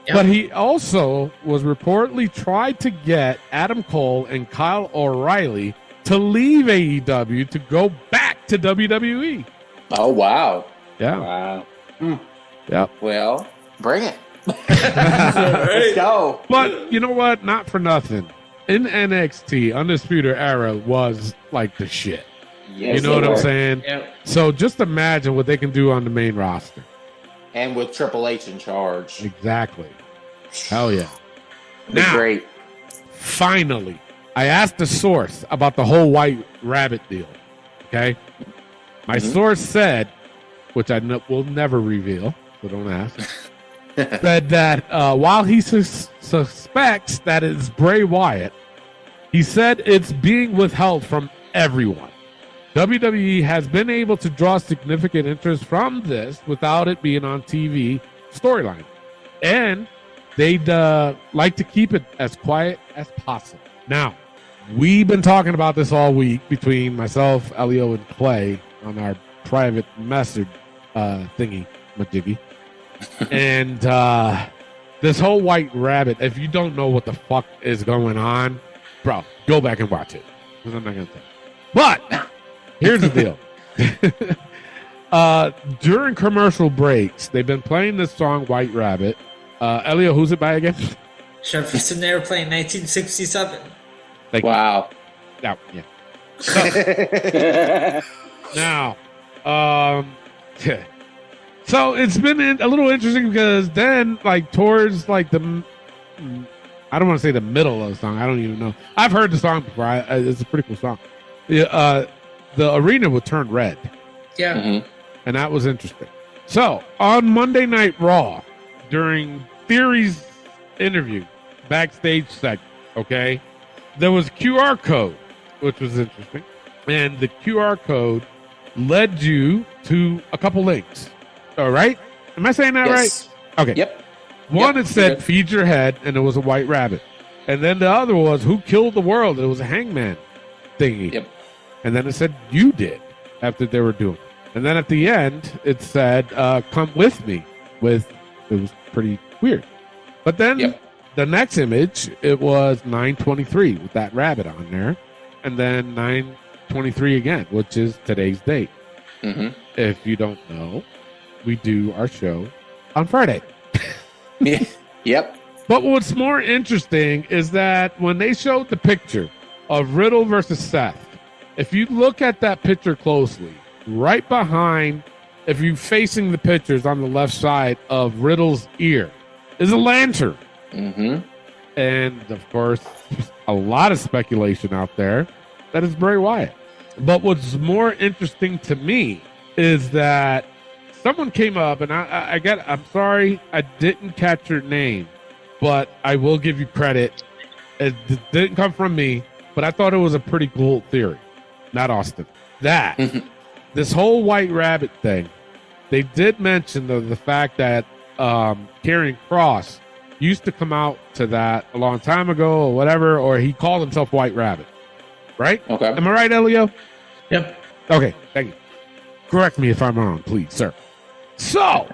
Yep. But he also was reportedly tried to get Adam Cole and Kyle O'Reilly to leave AEW to go back to WWE. Oh, wow. Yeah. Wow. Yep. Well, bring it. Let's go. But you know what? Not for nothing. In NXT, Undisputed Era was like the shit. Yes, you know what I'm saying? Yep. So just imagine what they can do on the main roster. And with Triple H in charge. Exactly. Hell yeah. Now, great. Finally, I asked the source about the whole White Rabbit deal. Okay? My source said, which I will never reveal, so don't ask, said that while he suspects that it's Bray Wyatt, he said it's being withheld from everyone. WWE has been able to draw significant interest from this without it being on TV storyline. And they'd like to keep it as quiet as possible. Now, we've been talking about this all week between myself, Elio, and Clay on our private message thingy, majiggy. And this whole White Rabbit, if you don't know what the fuck is going on, bro, go back and watch it. Because I'm not going to tell you. But here's the deal. During commercial breaks, they've been playing this song, White Rabbit. Elio, who's it by again? Jefferson Airplane, 1967. Wow. Yeah. So, now, so it's been a little interesting because then, towards the, I don't want to say the middle of the song. I don't even know. I've heard the song before. It's a pretty cool song. The arena would turn red. Yeah. Mm-hmm. And that was interesting. So on Monday Night Raw, during Theory's interview, backstage segment, okay, there was a QR code, which was interesting. And the QR code led you to a couple links. All right? Am I saying that right? Okay. Yep. One, it said, feed your head, and it was a white rabbit. And then the other was, who killed the world? It was a hangman thingy. Yep. And then it said, you did, after they were doing it. And then at the end, it said, come with me. It was pretty weird. But then the next image, it was 9/23 with that rabbit on there. And then 9/23 again, which is today's date. Mm-hmm. If you don't know, we do our show on Friday. Yep. But what's more interesting is that when they showed the picture of Riddle versus Seth, if you look at that picture closely, right behind, if you're facing the pictures on the left side of Riddle's ear, is a lantern. Mm-hmm. And, of course, a lot of speculation out there that it's Bray Wyatt. But what's more interesting to me is that someone came up, and I'm sorry I didn't catch your name, but I will give you credit. It didn't come from me, but I thought it was a pretty cool theory. Not Austin. That this whole White Rabbit thing, they did mention the fact that Karrion Kross used to come out to that a long time ago or whatever, or he called himself White Rabbit. Right? Okay. Am I right, Elio? Yep. Okay, thank you. Correct me if I'm wrong, please, sir. So,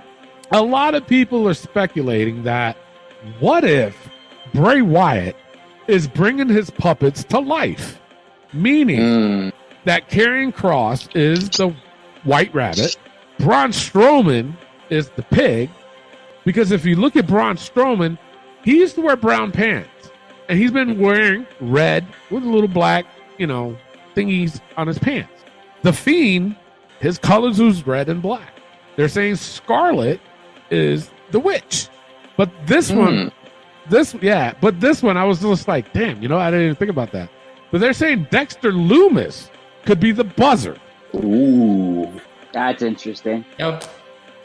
a lot of people are speculating that what if Bray Wyatt is bringing his puppets to life? Meaning that Karrion Kross is the White Rabbit, Braun Strowman is the pig, because if you look at Braun Strowman, he used to wear brown pants, and he's been wearing red with a little black, thingies on his pants. The Fiend, his colors was red and black. They're saying Scarlet is the witch. But this one, but this one, I was just like, damn, I didn't even think about that. But they're saying Dexter Loomis could be the Buzzard. Ooh, that's interesting. Yep.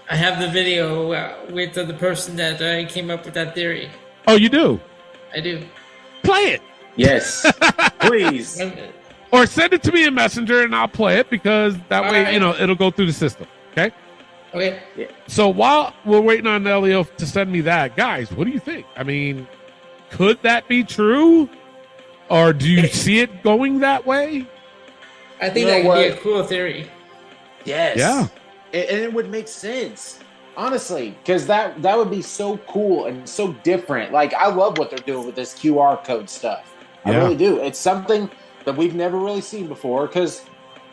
I have the video with the person that came up with that theory. Oh, you do? I do. Play it. Yes, please. Or send it to me in Messenger and I'll play it because that way, it'll go through the system. Okay? Okay. Yeah. So while we're waiting on Elio to send me that, guys, what do you think? I mean, could that be true? Or do you see it going that way? I think that would be a cool theory. Yes. Yeah. And it would make sense. Honestly, because that would be so cool and so different. Like, I love what they're doing with this QR code stuff. I really do. It's something that we've never really seen before because,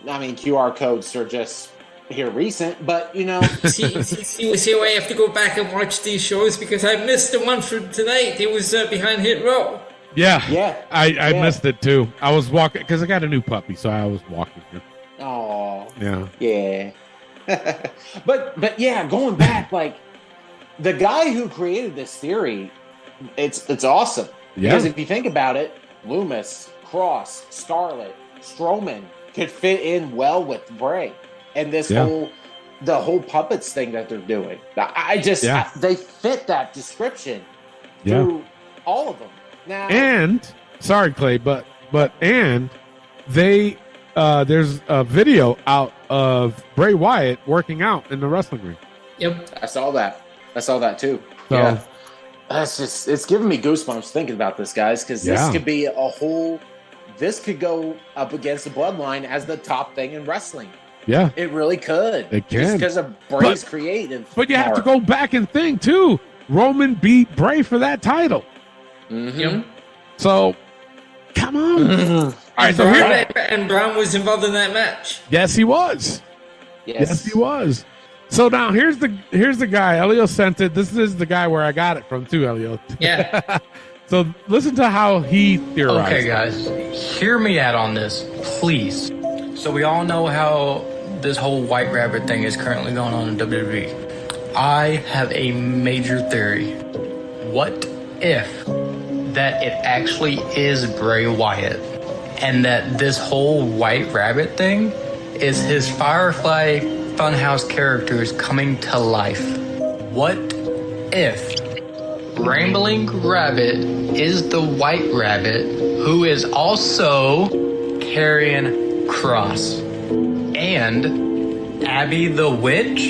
QR codes are just here recent, but, See why I have to go back and watch these shows because I missed the one for tonight. It was Behind Hit Row. Yeah. I missed it, too. I was walking because I got a new puppy, so I was walking here. Oh. Yeah. Yeah. but yeah, going back, like the guy who created this theory, it's awesome. Yeah. Because if you think about it, Loomis, Cross, Scarlet, Strowman could fit in well with Bray and this the whole puppets thing that they're doing. They fit that description through all of them. Now, and sorry, Clay, but they there's a video out of Bray Wyatt working out in the wrestling ring. Yep, I saw that too. So, yeah, it's giving me goosebumps thinking about this, guys, because this could be this could go up against the Bloodline as the top thing in wrestling. Yeah, it really could. It can just because of Bray's creative. But you have to go back and think too. Roman beat Bray for that title. Mm-hmm. Yep. So, come on. All right, so and Braun was involved in that match. Yes, he was. Yes, he was. So now here's the guy. Elio sent it. This is the guy where I got it from too, Elio. Yeah. So listen to how he theorized. Okay, guys, hear me out on this, please. So we all know how this whole White Rabbit thing is currently going on in WWE. I have a major theory. What if that it actually is Bray Wyatt and that this whole White Rabbit thing is his Firefly Funhouse characters coming to life? What if Rambling Rabbit is the White Rabbit who is also carrying Cross, and Abby the Witch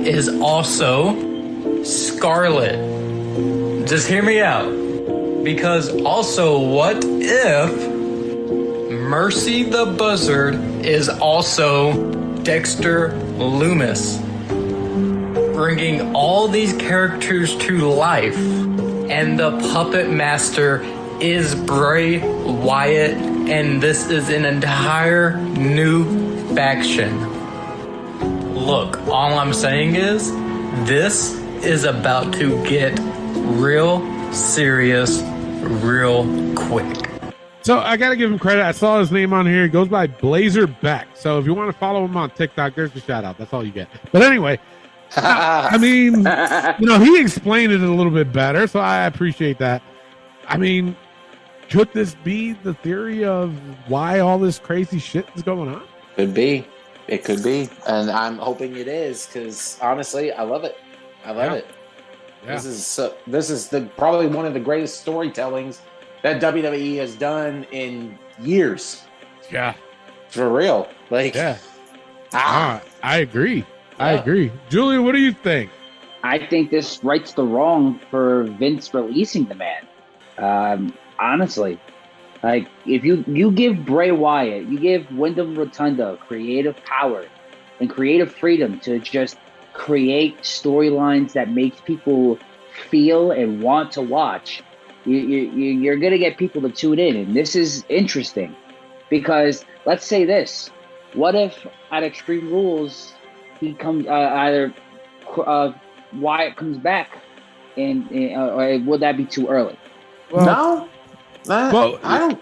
is also Scarlet? Just hear me out. Because also, what if Mercy the Buzzard is also Dexter Loomis? Bringing all these characters to life, and the puppet master is Bray Wyatt, and this is an entire new faction. Look, all I'm saying is this is about to get real serious real quick. So I gotta give him credit. I saw his name on here. He goes by Blazer Beck. So if you want to follow him on TikTok, there's the shout out. That's all you get. But anyway, I mean, he explained it a little bit better, so I appreciate that. I mean, could this be the theory of why all this crazy shit is going on? Could be. It could be. And I'm hoping it is, because honestly, I love it. I love it. Yeah. This is probably one of the greatest storytellings that WWE has done in years. Yeah. For real. I agree. Yeah. I agree. Julian, what do you think? I think this rights the wrong for Vince releasing the man. Honestly. Like, if you give Bray Wyatt, you give Wyndham Rotunda creative power and creative freedom to just create storylines that makes people feel and want to watch, you're going to get people to tune in. And this is interesting because let's say this. What if at Extreme Rules, he comes, Wyatt comes back and would that be too early? Well, no. I don't.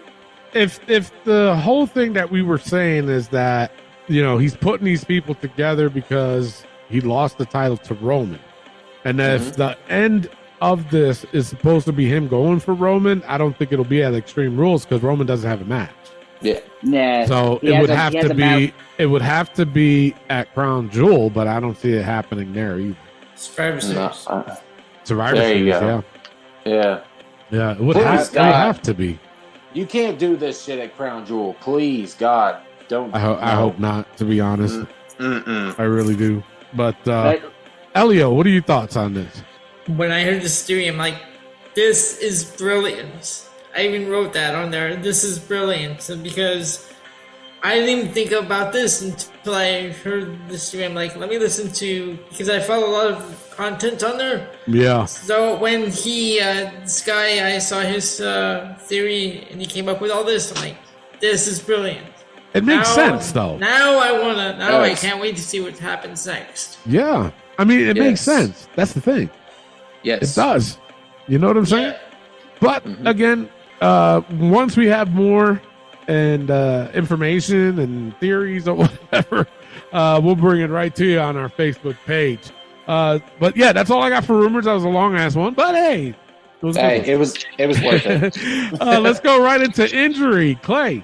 if the whole thing that we were saying is that, he's putting these people together because he lost the title to Roman, and if the end of this is supposed to be him going for Roman, I don't think it'll be at Extreme Rules because Roman doesn't have a match. Yeah. Nah. So it would have to be at Crown Jewel, but I don't see it happening there either. Survivor Series. Survivor There you Series, go. Yeah. Yeah, it would have to be. You can't do this shit at Crown Jewel. Please, God, don't. I hope not, to be honest. I really do. But, Elio, what are your thoughts on this? When I heard this theory, I'm like, this is brilliant. I even wrote that on there. This is brilliant because I didn't even think about this until I heard this theory. I'm like, let me listen to, because I follow a lot of content on there. Yeah. So when this guy, I saw his theory and he came up with all this, I'm like, this is brilliant. It makes sense, though. Now I can't wait to see what happens next. Yeah. I mean, it makes sense. That's the thing. Yes. It does. You know what I'm saying? But again, once we have more and information and theories or whatever, we'll bring it right to you on our Facebook page. But yeah, that's all I got for rumors. That was a long ass one, but hey, it was worth it. Let's go right into injury. Clay.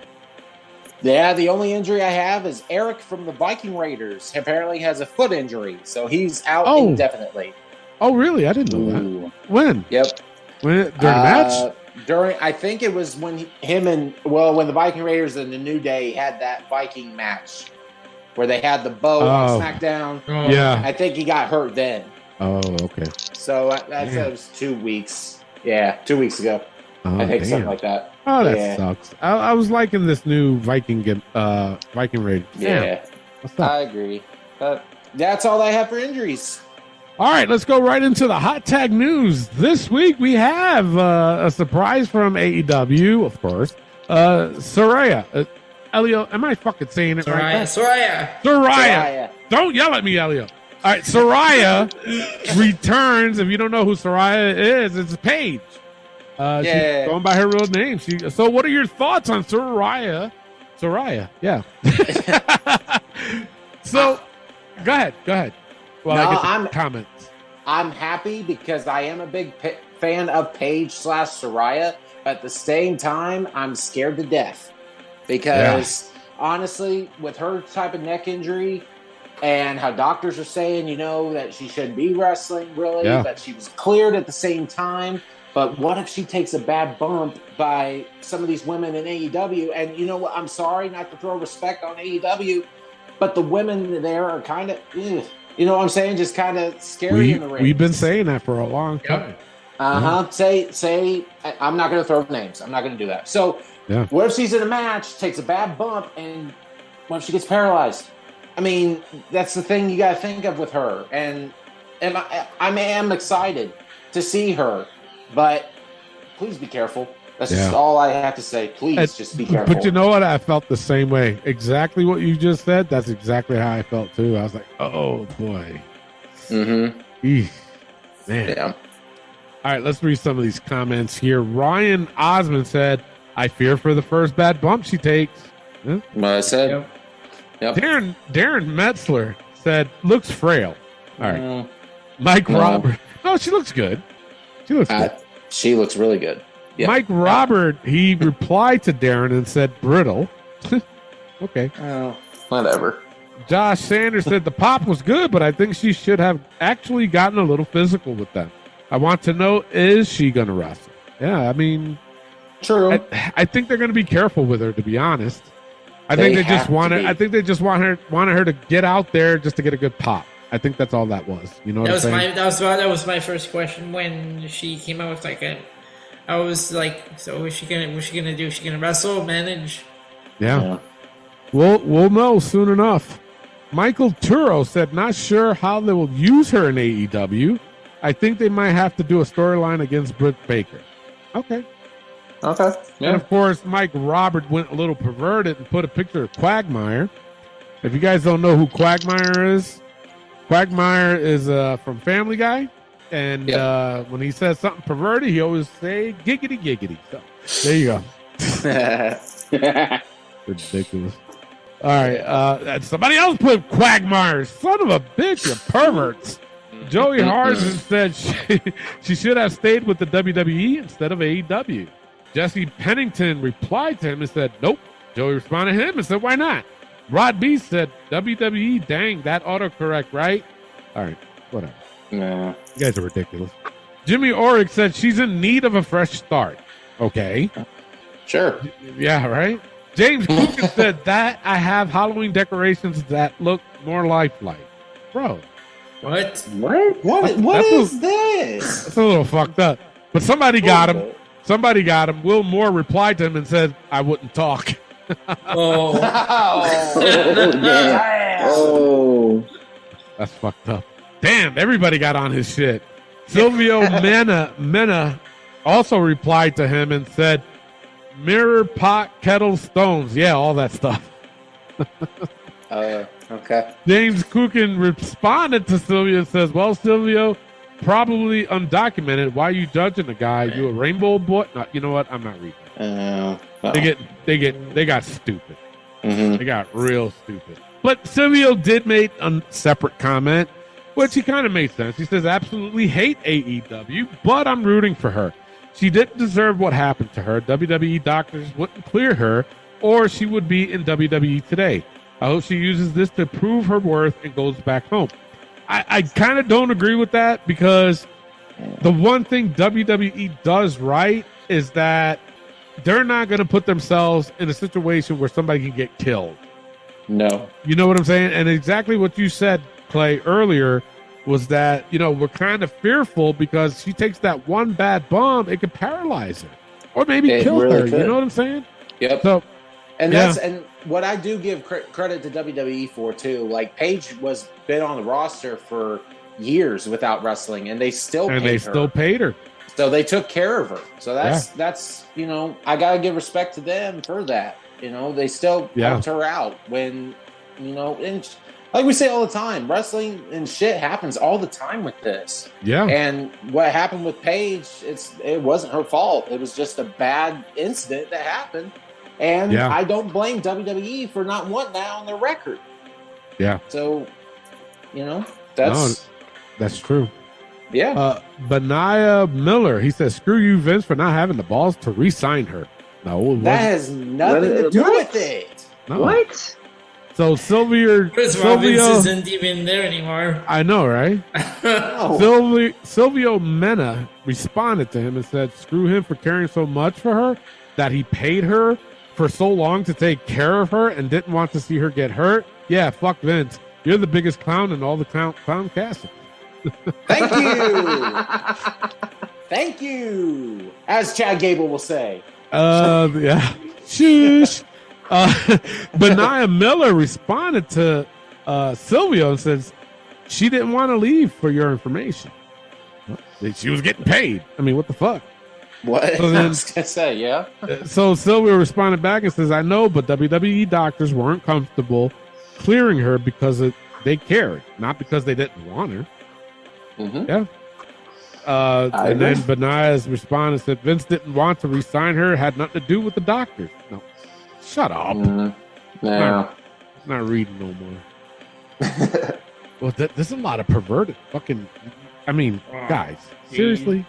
Yeah, the only injury I have is Eric from the Viking Raiders. Apparently has a foot injury, so he's out indefinitely. Oh, really? I didn't know that. When? Yep. During the match? I think it was when when the Viking Raiders and the New Day had that Viking match where they had the bow on SmackDown. Oh. Yeah. I think he got hurt then. Oh, okay. So that was 2 weeks. Yeah, 2 weeks ago. I think something like that. Oh, that sucks. I was liking this new Viking Raid. Yeah. I agree. That's all I have for injuries. All right, let's go right into the hot tag news. This week we have a surprise from AEW, of course. Sarray. Elio, am I fucking saying it right? Sarray. Don't yell at me, Elio. All right, Sarray returns. If you don't know who Sarray is, it's Paige. She's going by her real name. So what are your thoughts on Sarray? Yeah. So, go ahead. Well, I get comments. I'm happy because I am a big fan of Paige / Sarray. At the same time, I'm scared to death because honestly, with her type of neck injury and how doctors are saying, that she shouldn't be wrestling really, but she was cleared at the same time. But what if she takes a bad bump by some of these women in AEW? And you know what? I'm sorry not to throw respect on AEW, but the women there are kind of, you know what I'm saying? Just kind of scary in the ring. We've been saying that for a long time. Say, I'm not going to throw names. I'm not going to do that. So what if she's in a match, takes a bad bump, and what if she gets paralyzed? I mean, that's the thing you got to think of with her. And I am excited to see her. But please be careful. That's just all I have to say. Please just be careful. But you know what? I felt the same way. Exactly what you just said. That's exactly how I felt too. I was like, oh boy. Man. Yeah. All right, let's read some of these comments here. Ryan Osmond said, I fear for the first bad bump she takes. What I said. Yep. Darren Metzler said, looks frail. All right. Mike Robert. No, she looks good. She looks good. She looks really good. Yep. Mike Robert, he replied to Darren and said brittle. Okay. Oh, whatever. Josh Sanders said the pop was good, but I think she should have actually gotten a little physical with them. I want to know, is she going to wrestle? Yeah, I mean, true. I think they're going to be careful with her, to be honest. I think they just wanted her to get out there just to get a good pop. I think that's all that was. You know what I'm saying? That was my first question when she came out with I was like, so what's she gonna do? Is she gonna wrestle, manage? Yeah. We'll know soon enough. Michael Turo said, not sure how they will use her in AEW. I think they might have to do a storyline against Britt Baker. Okay. Yeah. And of course, Mike Robert went a little perverted and put a picture of Quagmire. If you guys don't know who Quagmire is from Family Guy. And when he says something perverted, he always say giggity giggity. So there you go. Ridiculous. All right. Somebody else put Quagmire. Son of a bitch, you perverts. Joey Harden said she should have stayed with the WWE instead of AEW. Jesse Pennington replied to him and said, nope. Joey responded to him and said, why not? Rod B said, WWE, dang, that autocorrect, right? All right, whatever. Nah. You guys are ridiculous. Jimmy Orick said she's in need of a fresh start. Okay. Sure. Yeah, right? James Coogan said that I have Halloween decorations that look more lifelike. Bro. What? What is this? That's a little fucked up. But somebody got him. Somebody got him. Will Moore replied to him and said, I wouldn't talk. Oh. Oh. That's fucked up. Damn, everybody got on his shit. Silvio Mena also replied to him and said, mirror, pot, kettle, stones. Yeah, all that stuff. Okay. James Cookin responded to Silvio and says, well, Silvio, probably undocumented. Why are you judging the guy? You a rainbow boy? No, you know what? I'm not reading. They got stupid. Mm-hmm. They got real stupid. But Silvio did make a separate comment, which he kind of made sense. He says, absolutely hate AEW, but I'm rooting for her. She didn't deserve what happened to her. WWE doctors wouldn't clear her, or she would be in WWE today. I hope she uses this to prove her worth and goes back home. I kind of don't agree with that, because the one thing WWE does right is that they're not going to put themselves in a situation where somebody can get killed. No. You know what I'm saying? And exactly what you said, Clay, earlier was that, we're kind of fearful because she takes that one bad bomb, it could paralyze her or maybe kill her. Could. You know what I'm saying? Yep. So, and what I do give credit to WWE for too, like Paige was been on the roster for years without wrestling, and they still paid her. So they took care of her. So that's I gotta give respect to them for that. They still helped her out when and like we say all the time, wrestling and shit happens all the time with this. Yeah. And what happened with Paige, it wasn't her fault. It was just a bad incident that happened. And I don't blame WWE for not wanting that on their record. Yeah. So, that's true. Yeah. Benaiah Miller, he says, screw you, Vince, for not having the balls to re-sign her. No, that has nothing to do with it. No. What? So Silvio isn't even there anymore. I know, right? Silvio Mena responded to him and said, screw him for caring so much for her that he paid her for so long to take care of her and didn't want to see her get hurt. Yeah, fuck Vince. You're the biggest clown in all the clown castle. Thank you. Thank you. As Chad Gable will say. Yeah. Shush. Benaiah Miller responded to Silvio and says she didn't want to leave for your information. She was getting paid. I mean, what the fuck? What? So then, I was gonna say, yeah. So Silvio responded back and says, I know, but WWE doctors weren't comfortable clearing her because they cared, not because they didn't want her. Mm-hmm. Yeah. And then Benaiah's responded and said, Vince didn't want to re-sign her, had nothing to do with the doctors. No. Shut up. No. Not reading no more. Well, there's a lot of perverted fucking. I mean, guys, seriously.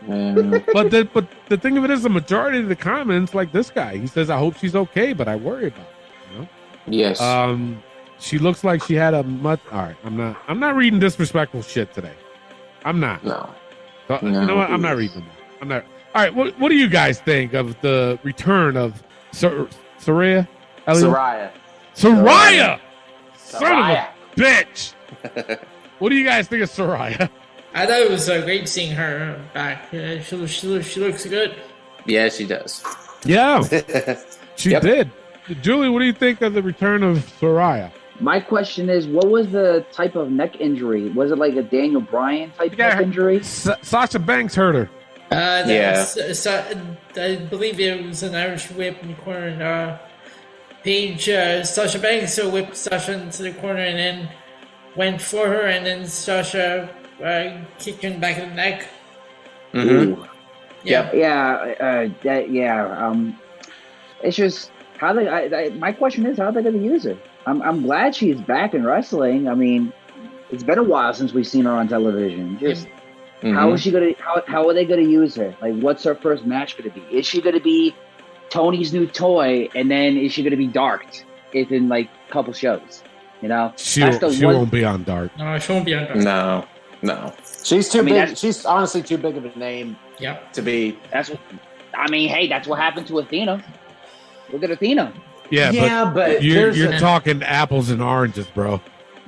But the thing of it is, the majority of the comments, like this guy, he says, "I hope she's okay, but I worry about her." Yes. She looks like she had a much. All right, I'm not reading disrespectful shit today. I'm not. No. So, you know what? I'm not reading them. I'm not. All right. What do you guys think of the return of sarray? Saraya. Son of a bitch. What do you guys think of Saraya? I thought it was great seeing her back. She looks good. Yeah, she does. Yeah, she did. Julie, what do you think of the return of Saraya? My question is, what was the type of neck injury? Was it like a Daniel Bryan type neck injury? Sasha Banks hurt her. I believe it was an Irish whip in the corner. Paige, Sasha Banks whipped Sasha into the corner and then went for her, and then Sasha kicked her in the back of the neck. Mm-hmm. Yeah. It's just how they. My question is, how are they going to use her? I'm glad she's back in wrestling. I mean, it's been a while since we've seen her on television. Just how is she going to? How are they going to use her? Like, what's her first match going to be? Is she going to be Tony's new toy, and then is she going to be darked? If in like a couple shows, you know, she won't be on Dark. No, she won't be on Dark. No. She's too big. She's honestly too big of a name. Yep. To be. That's what happened to Athena. Look at Athena. Yeah, but you're talking apples and oranges, bro.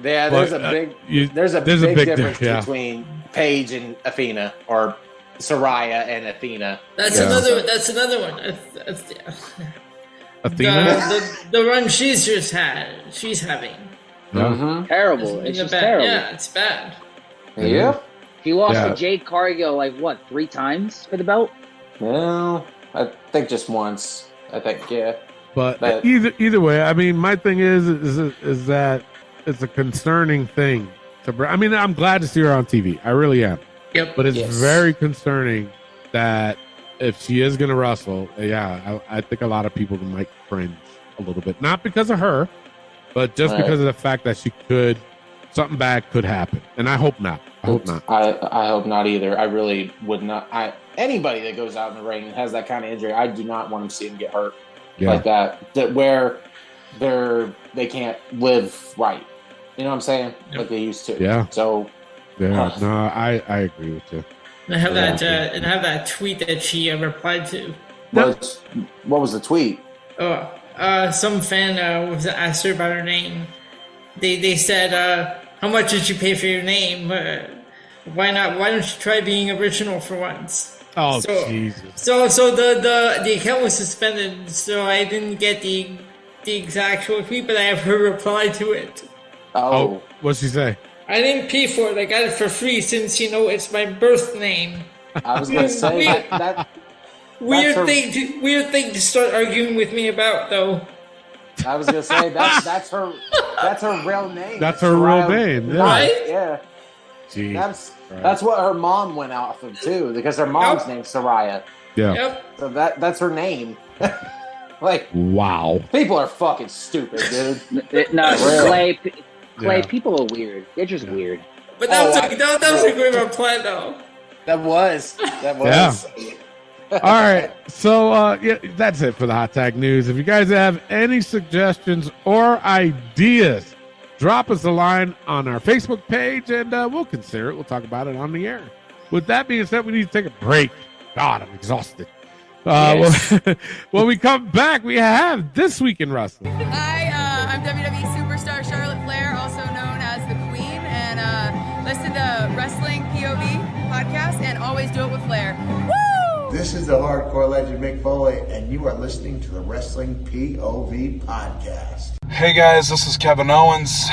Yeah, there's a big difference between Paige and Athena, or Saraya and Athena. That's another one. Athena, the run she's having. Terrible. It's just terrible. Yeah, it's bad. Yep. He lost to Jade Cargill like what, 3 times for the belt? Well, I think just once. I think, yeah. But either way, I mean, my thing is that it's a concerning thing. I mean, I'm glad to see her on TV. I really am. Yep. But it's very concerning that if she is going to wrestle, I think a lot of people might cringe a little bit. Not because of her, but just because of the fact that something bad could happen. And I hope not. I hope not either. I really would not. Anybody that goes out in the ring and has that kind of injury, I do not want to see them get hurt like that. Where they can't live right. You know what I'm saying? Yep. Like they used to. Yeah. So. Yeah. No, I agree with you. And I have that tweet that she replied to. What was the tweet? Some fan was asked her about her name. They said, "How much did you pay for your name? Why not? Why don't you try being original for once?" Oh, Jesus! So the account was suspended, so I didn't get the exact tweet, but I have her reply to it. Oh, what'd she say? I didn't pay for it. I got it for free since it's my birth name. I was gonna say that weird thing to start arguing with me about, though. I was gonna say that's her real name. That's her real name, right? Yeah. Jeez. That's what her mom went off of too, because her mom's name's Saraya. Yeah. Yep. So that's her name. Like, wow. People are fucking stupid, dude. Clay, people are weird. They're just weird. But that was a great reply, though. That was. Yeah. All right. So, that's it for the Hot Tag News. If you guys have any suggestions or ideas, drop us a line on our Facebook page, and we'll consider it. We'll talk about it on the air. With that being said, we need to take a break. God, I'm exhausted. When we come back, we have This Week in Wrestling. Hi, I'm WWE superstar Charlotte Flair, also known as the Queen, and listen to Wrestling POV podcast, and always do it with Flair. Woo! This is the hardcore legend Mick Foley, and you are listening to the Wrestling POV podcast. Hey guys, this is Kevin Owens.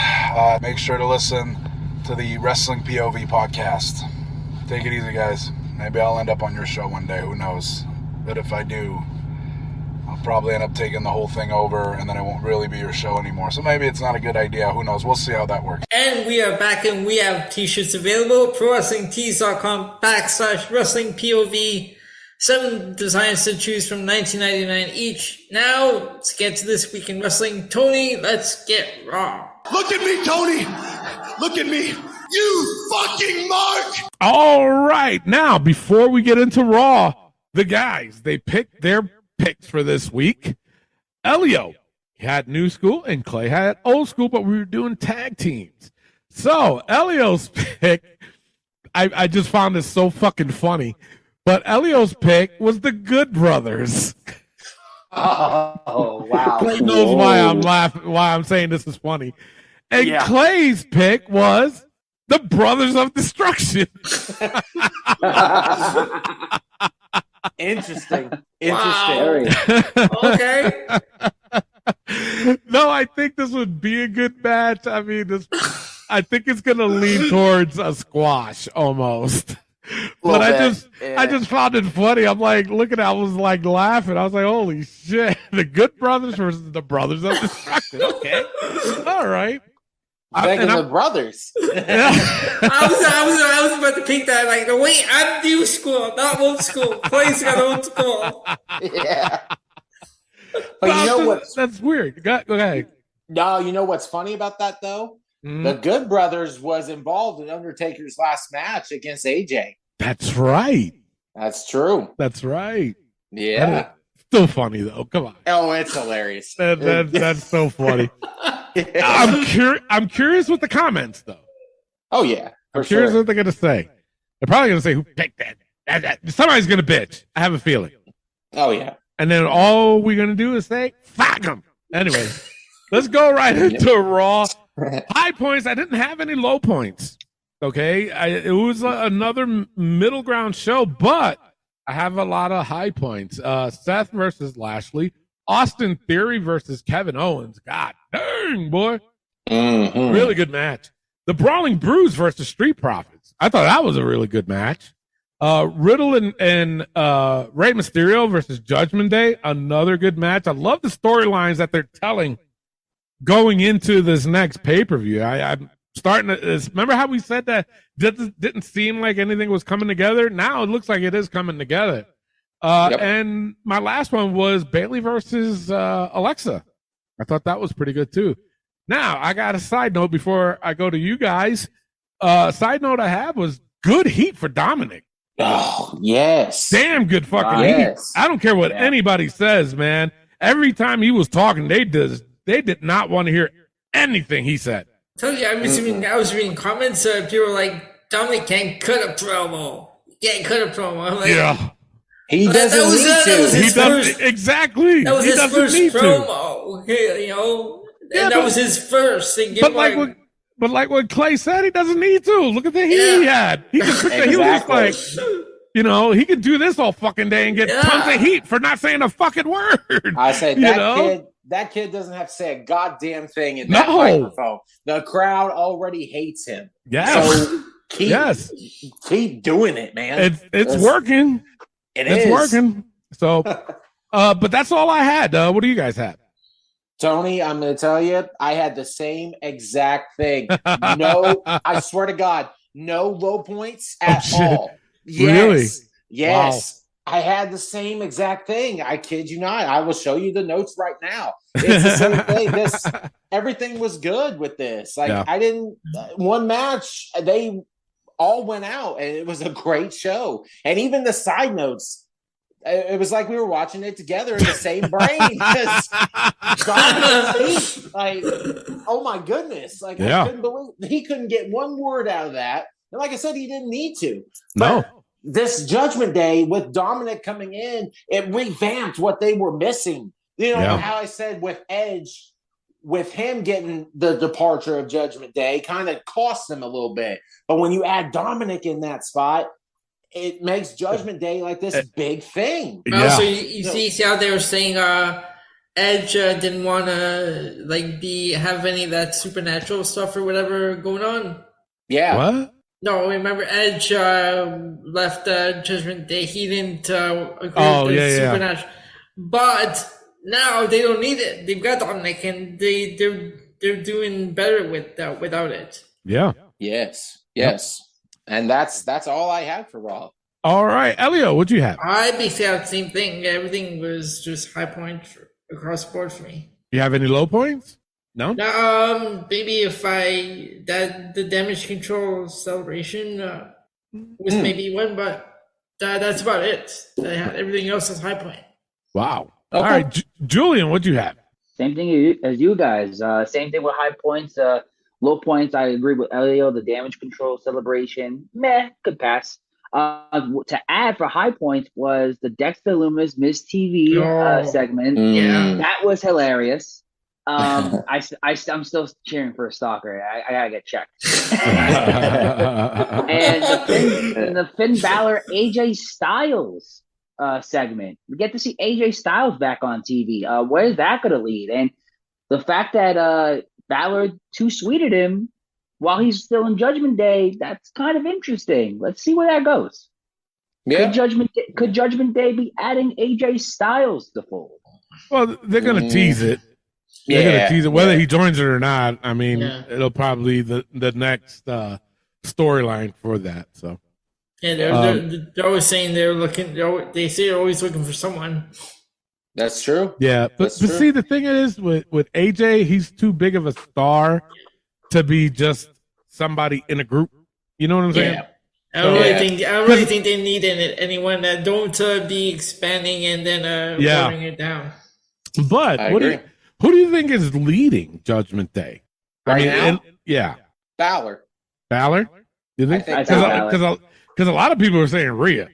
Make sure to listen to the Wrestling POV podcast. Take it easy, guys. Maybe I'll end up on your show one day, who knows? But if I do, I'll probably end up taking the whole thing over, and then it won't really be your show anymore. So maybe it's not a good idea. Who knows? We'll see how that works. And we are back, and we have t-shirts available. ProWrestlingTees.com/WrestlingPOV. 7 designs to choose from, $19.99 each. Now, let's get to This Week in Wrestling. Tony, let's get raw. Look at me, Tony. Look at me. You fucking mark. All right. Now, before we get into Raw, the guys, they picked their picks for this week. Elio had new school and Clay had old school, but we were doing tag teams. So Elio's pick, I just found this so fucking funny, but Elio's pick was the Good Brothers. Oh, wow. Clay knows why I'm laughing, why I'm saying this is funny. And Clay's pick was the Brothers of Destruction. Interesting. Wow. Okay. No, I think this would be a good match. I mean, I think it's going to lean towards a squash almost. But I just found it funny. I'm like, looking at it, I was like laughing. I was like, holy shit. The Good Brothers versus the Brothers of Destruction. Okay. All right. Begging the brothers. Yeah. I was about to pick that. Like, wait, I'm new school, not old school. Clay's got old school. Yeah. But you know what? That's weird. Go ahead. No, you know what's funny about that though? The Good Brothers was involved in Undertaker's last match against AJ. That's right. That's true. That's right. Yeah. Still funny though. Come on. Oh, it's hilarious. That's so funny. I'm curious with the comments though. Oh yeah. I'm curious what they're gonna say. They're probably gonna say, "Who picked that?" Somebody's gonna bitch. I have a feeling. Oh yeah. And then all we're gonna do is say, "Fuck them." Anyway, let's go right into Raw. High points. I didn't have any low points. Okay, it was another middle ground show, but I have a lot of high points. Seth versus Lashley, Austin Theory versus Kevin Owens. God dang, boy, really good match. The Brawling Brews versus Street Profits. I thought that was a really good match. Riddle and Rey Mysterio versus Judgment Day. Another good match. I love the storylines that they're telling going into this next pay-per-view. I'm starting to remember how we said that didn't seem like anything was coming together. Now it looks like it is coming together. And my last one was Bayley versus Alexa. I thought that was pretty good too. Now I got a side note before I go to you guys. Side note I have was good heat for Dominic. Oh yes, damn good fucking heat. I don't care what anybody says, man. Every time he was talking, they did not want to hear anything he said. I told you, I was reading comments. People were like, Dominic can't cut a promo. Can't cut a promo. I'm like, yeah. He doesn't need to. Exactly. That was he his first promo. Okay, Yeah, that was his first. But like what Clay said, he doesn't need to. Look at the heat he had. He could he was like, he could do this all fucking day and get tons of heat for not saying a fucking word. I said that kid doesn't have to say a goddamn thing in that microphone. The crowd already hates him. Yes. So keep doing it, man. It's working. It's working. So, but that's all I had. What do you guys have? Tony, I'm going to tell you, I had the same exact thing. No, I swear to God, no low points at all. Yes. Really? Yes. Wow. I had the same exact thing. I kid you not. I will show you the notes right now. It's the same thing. Everything was good with this. One match, they all went out, and it was a great show. And even the side notes, it was like we were watching it together in the same brain. Oh my goodness! I couldn't believe he couldn't get one word out of that. And like I said, he didn't need to. But this Judgment Day with Dominic coming in, it revamped what they were missing. How I said with Edge, with him getting the departure of Judgment Day, kind of cost them a little bit. But when you add Dominic in that spot, it makes Judgment Day like this big thing. So you see how they were saying Edge didn't want to have any of that supernatural stuff or whatever going on. Yeah. What? No, remember Edge left Judgment Day. He didn't agree with the supernatural. But now they don't need it. They've got Dominic, and they're doing better without it. Yeah. Yes. And that's all I had for Raw. All right, Elio, what'd you have? I basically have the same thing. Everything was just high points across the board for me. You have any low points? No. Maybe if the damage control celebration was maybe one, but that's about it. Everything else is high point. Wow. Okay. All right, Julian, what'd you have? Same thing as you guys. Same thing with high points. Low points, I agree with Elio. The damage control celebration, could pass. To add for high points was the Dexter Lumis Miss TV segment. Yeah, that was hilarious. I'm still cheering for a stalker. I gotta get checked. And the Finn Balor AJ Styles segment. We get to see AJ Styles back on TV. Where is that gonna lead? And the fact that Balor too sweeted him while he's still in Judgment Day, that's kind of interesting. Let's see where that goes. Yeah. Could Judgment Day be adding AJ Styles to the fold? Well, they're going to tease it. They're going to tease it. Whether he joins it or not, I mean, it'll probably be the next storyline for that. So, they're always saying they're looking. They say they're always looking for someone. That's true. Yeah, but see, the thing is with AJ, he's too big of a star to be just somebody in a group. You know what I'm saying? Yeah. I really think they need anyone that don't be expanding and then watering it down. But who do you think is leading Judgment Day? Now? Balor. Balor? You think? Because a lot of people are saying Rhea.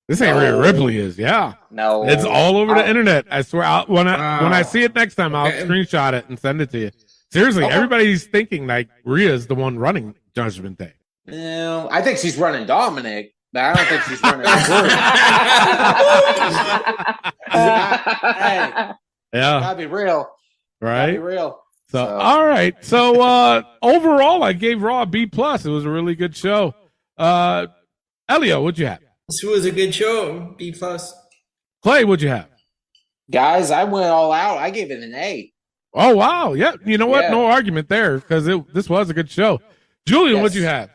This ain't Rhea Ripley is. Yeah. No. It's all over the internet. I swear. When I see it next time, I'll screenshot it and send it to you. Seriously, everybody's thinking like Rhea's the one running Judgment Day. No, I think she's running Dominic, but I don't think she's running the group. Hey, gotta be real. Right? Gotta be real. So, all right. So, overall, I gave Raw a B+. It was a really good show. Elio, what'd you have? This was a good show, B+. Clay, what'd you have? Guys, I went all out. I gave it an A. Oh, wow. Yeah. You know what? No argument there because this was a good show. Julian, what'd you have?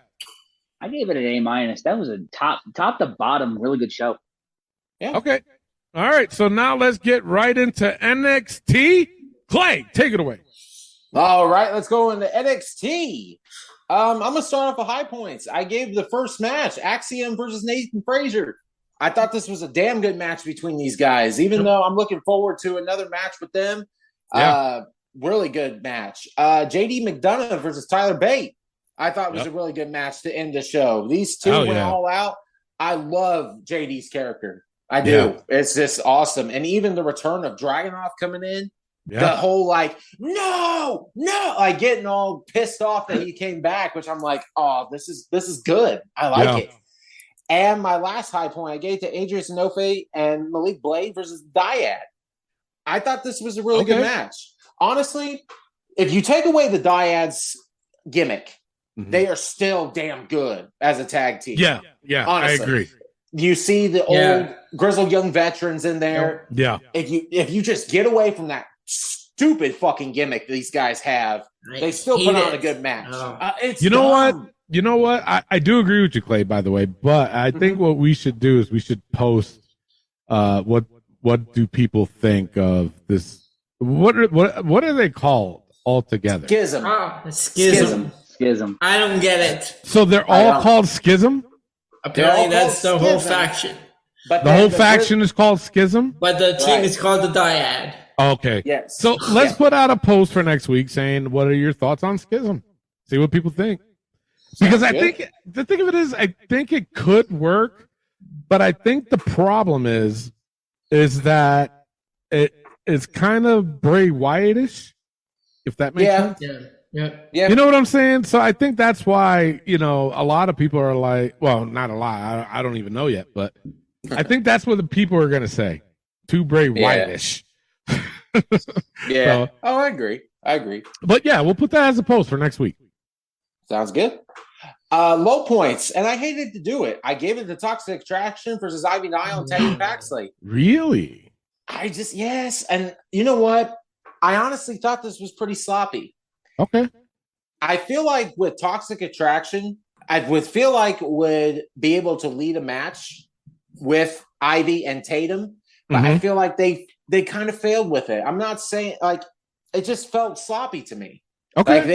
I gave it an A-. That was a top to bottom, really good show. Yeah. Okay. All right. So now let's get right into NXT. Clay, take it away. All right. Let's go into NXT. I'm going to start off with high points. I gave the first match, Axiom versus Nathan Frazier. I thought this was a damn good match between these guys, even though I'm looking forward to another match with them. Really good match. JD McDonough versus Tyler Bate. I thought it was a really good match to end the show. These two went all out. I love JD's character. I do. Yeah. It's just awesome. And even the return of Dragunov coming in, the whole no, like getting all pissed off that he came back, which I'm like, oh, this is good. I like it. And my last high point I gave to Adrian Sanofi and Malik Blade versus Dyad. I thought this was a really good match. Honestly, if you take away the Dyad's gimmick, they are still damn good as a tag team. Yeah, honestly. I agree. You see the old grizzled young veterans in there. Yeah. If you just get away from that stupid fucking gimmick these guys have, they still put on a good match. You know what? I do agree with you, Clay, by the way, but I think what we should do is we should post what do people think of this? What are they called altogether? Schism. Schism. I don't get it. So they're all called Schism? Apparently that's the whole faction. But the whole faction is called Schism? But the team is called the Dyad. Okay. Yes. So let's put out a post for next week saying, what are your thoughts on Schism? See what people think. Because I think the thing of it is, I think it could work, but I think the problem is that it is kind of Bray Wyatt-ish, if that makes sense. Yeah. You know what I'm saying? So I think that's why, a lot of people are like, well, not a lot. I don't even know yet, but I think that's what the people are going to say. Too Bray Wyatt-ish. So, I agree. But yeah, we'll put that as a post for next week. Sounds good. Low points, and I hated to do it. I gave it to Toxic Attraction versus Ivy Nile and Teddy Paxley. Really? Yes. And you know what? I honestly thought this was pretty sloppy. Okay. I feel like with Toxic Attraction, I would feel like would be able to lead a match with Ivy and Tatum, but I feel like they kind of failed with it. I'm not saying it just felt sloppy to me. Okay. Like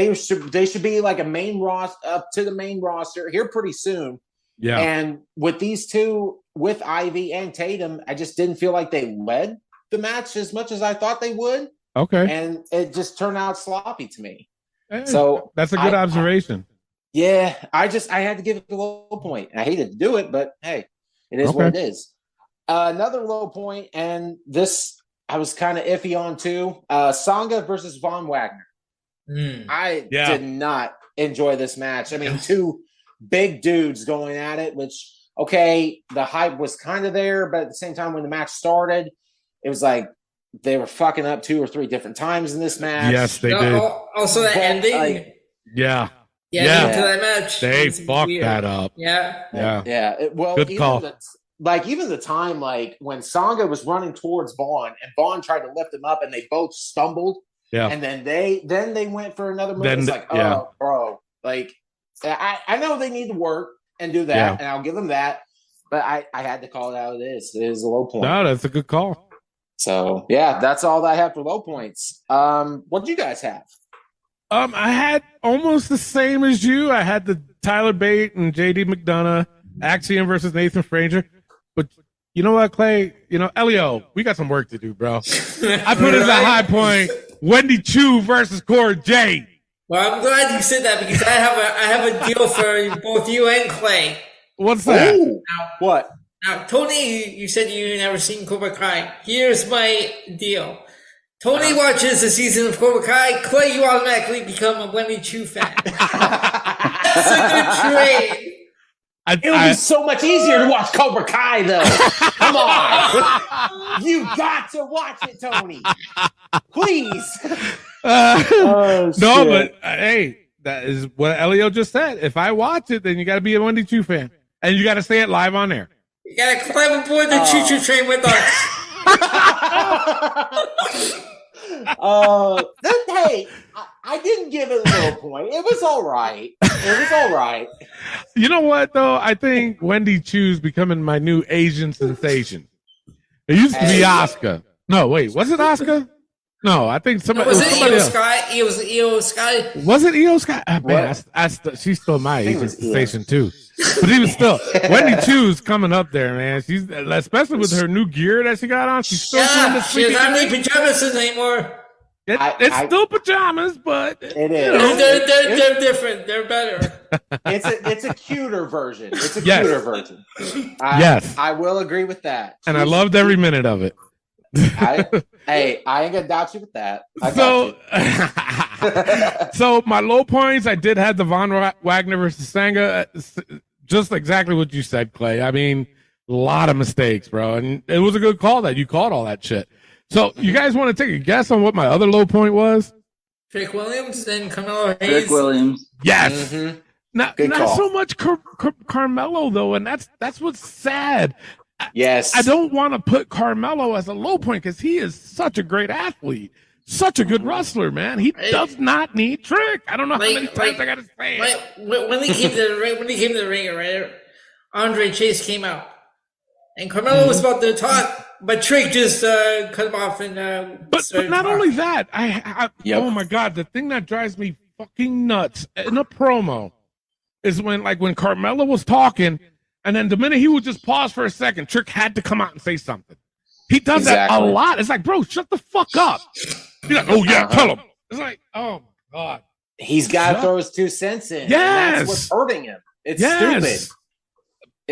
they should be like a main roster up to the main roster here pretty soon. Yeah. And with these two, with Ivy and Tatum, I just didn't feel like they led the match as much as I thought they would. Okay. And it just turned out sloppy to me. Hey, so that's a good observation. I had to give it a low point. I hated to do it, but hey, it is what it is. Another low point, and this I was kind of iffy on too. Sangha versus Von Wagner. I did not enjoy this match. I mean, two big dudes going at it, which, the hype was kind of there, but at the same time when the match started, it was like they were fucking up 2 or 3 different times in this match. Yes, they did. Also, the ending. Yeah. To that match. They fucked that up. Yeah. Good call. Even the time, when Sangha was running towards Vaughn and Vaughn tried to lift him up and they both stumbled. Yeah. And then they went for another move. It's like, bro. I know they need to work and do that, and I'll give them that. But I had to call it out. It is a low point. No, that's a good call. So yeah, that's all I have for low points. What do you guys have? I had almost the same as you. I had the Tyler Bate and JD McDonough Axiom versus Nathan Frazier. But you know what, Clay? Elio, we got some work to do, bro. I put as a high point Wendy Chu versus Cora J. Well, I'm glad you said that because I have a deal for both you and Clay. What's that? What? Now, Tony, you said you never seen Cobra Kai. Here's my deal. Tony watches a season of Cobra Kai. Clay, you automatically become a Wendy Chu fan. That's a good trade. It'll be so much easier to watch Cobra Kai, though. Come on. You got to watch it, Tony. Please. No, but hey, that is what Elio just said. If I watch it, then you got to be a Wendy Chu fan. And you got to say it live on air. You got to climb aboard the choo-choo train with us. Hey, I didn't give it a low point. It was all right. You know what, though? I think Wendy Chu's becoming my new Asian sensation. It used to be Oscar. No, wait. Was it Oscar? No, I think somebody. Was it somebody Io else. Sky? It was Io Sky. Was it Io Sky? Man, she's still my Asian sensation, too. But even still, Wendy Chu's coming up there, man. She's especially with her new gear that she got on. She's still doing the she doesn't need pajamas anymore. It's still pajamas, but it is. They're different. They're better. It's a cuter version. Yes, I will agree with that. And I loved every minute of it. I ain't gonna doubt you with that. So my low points, I did have the Von Wagner versus Sanga. Just exactly what you said, Clay. I mean, a lot of mistakes, bro, and it was a good call that you called all that shit. So you guys want to take a guess on what my other low point was? Trick Williams and Carmelo Hayes. Trick Williams. Yes. Mm-hmm. Not so much Carmelo though, and that's what's sad. Yes. I don't want to put Carmelo as a low point because he is such a great athlete, such a good wrestler, man. He does not need Trick. I don't know how many times I got to say it. When he came to the ring, right? Andre Chase came out, and Carmelo was about to talk, but Trick just cut him off and. But not only that, oh my God, the thing that drives me fucking nuts in a promo is when Carmelo was talking. And then the minute he would just pause for a second, Trick had to come out and say something. He does that a lot. It's like, bro, shut the fuck up. He's like, oh, yeah, tell him. It's like, oh, my God. He's got to throw his 2 cents in. Yes. And that's what's hurting him. It's stupid.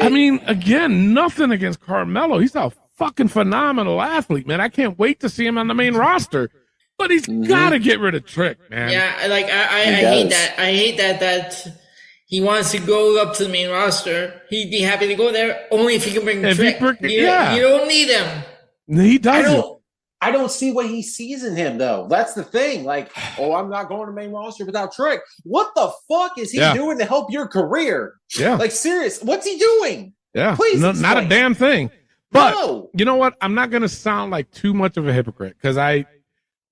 I mean, again, nothing against Carmelo. He's a fucking phenomenal athlete, man. I can't wait to see him on the main roster. But he's got to get rid of Trick, man. Yeah, I hate that. I hate that he wants to go up to the main roster. He'd be happy to go there only if he can bring Trick. You don't need him. He doesn't. I don't see what he sees in him, though. That's the thing. Like, I'm not going to main roster without Trick. What the fuck is he doing to help your career? Yeah. Like, serious. What's he doing? Yeah. Please not a damn thing. But you know what? I'm not going to sound like too much of a hypocrite because I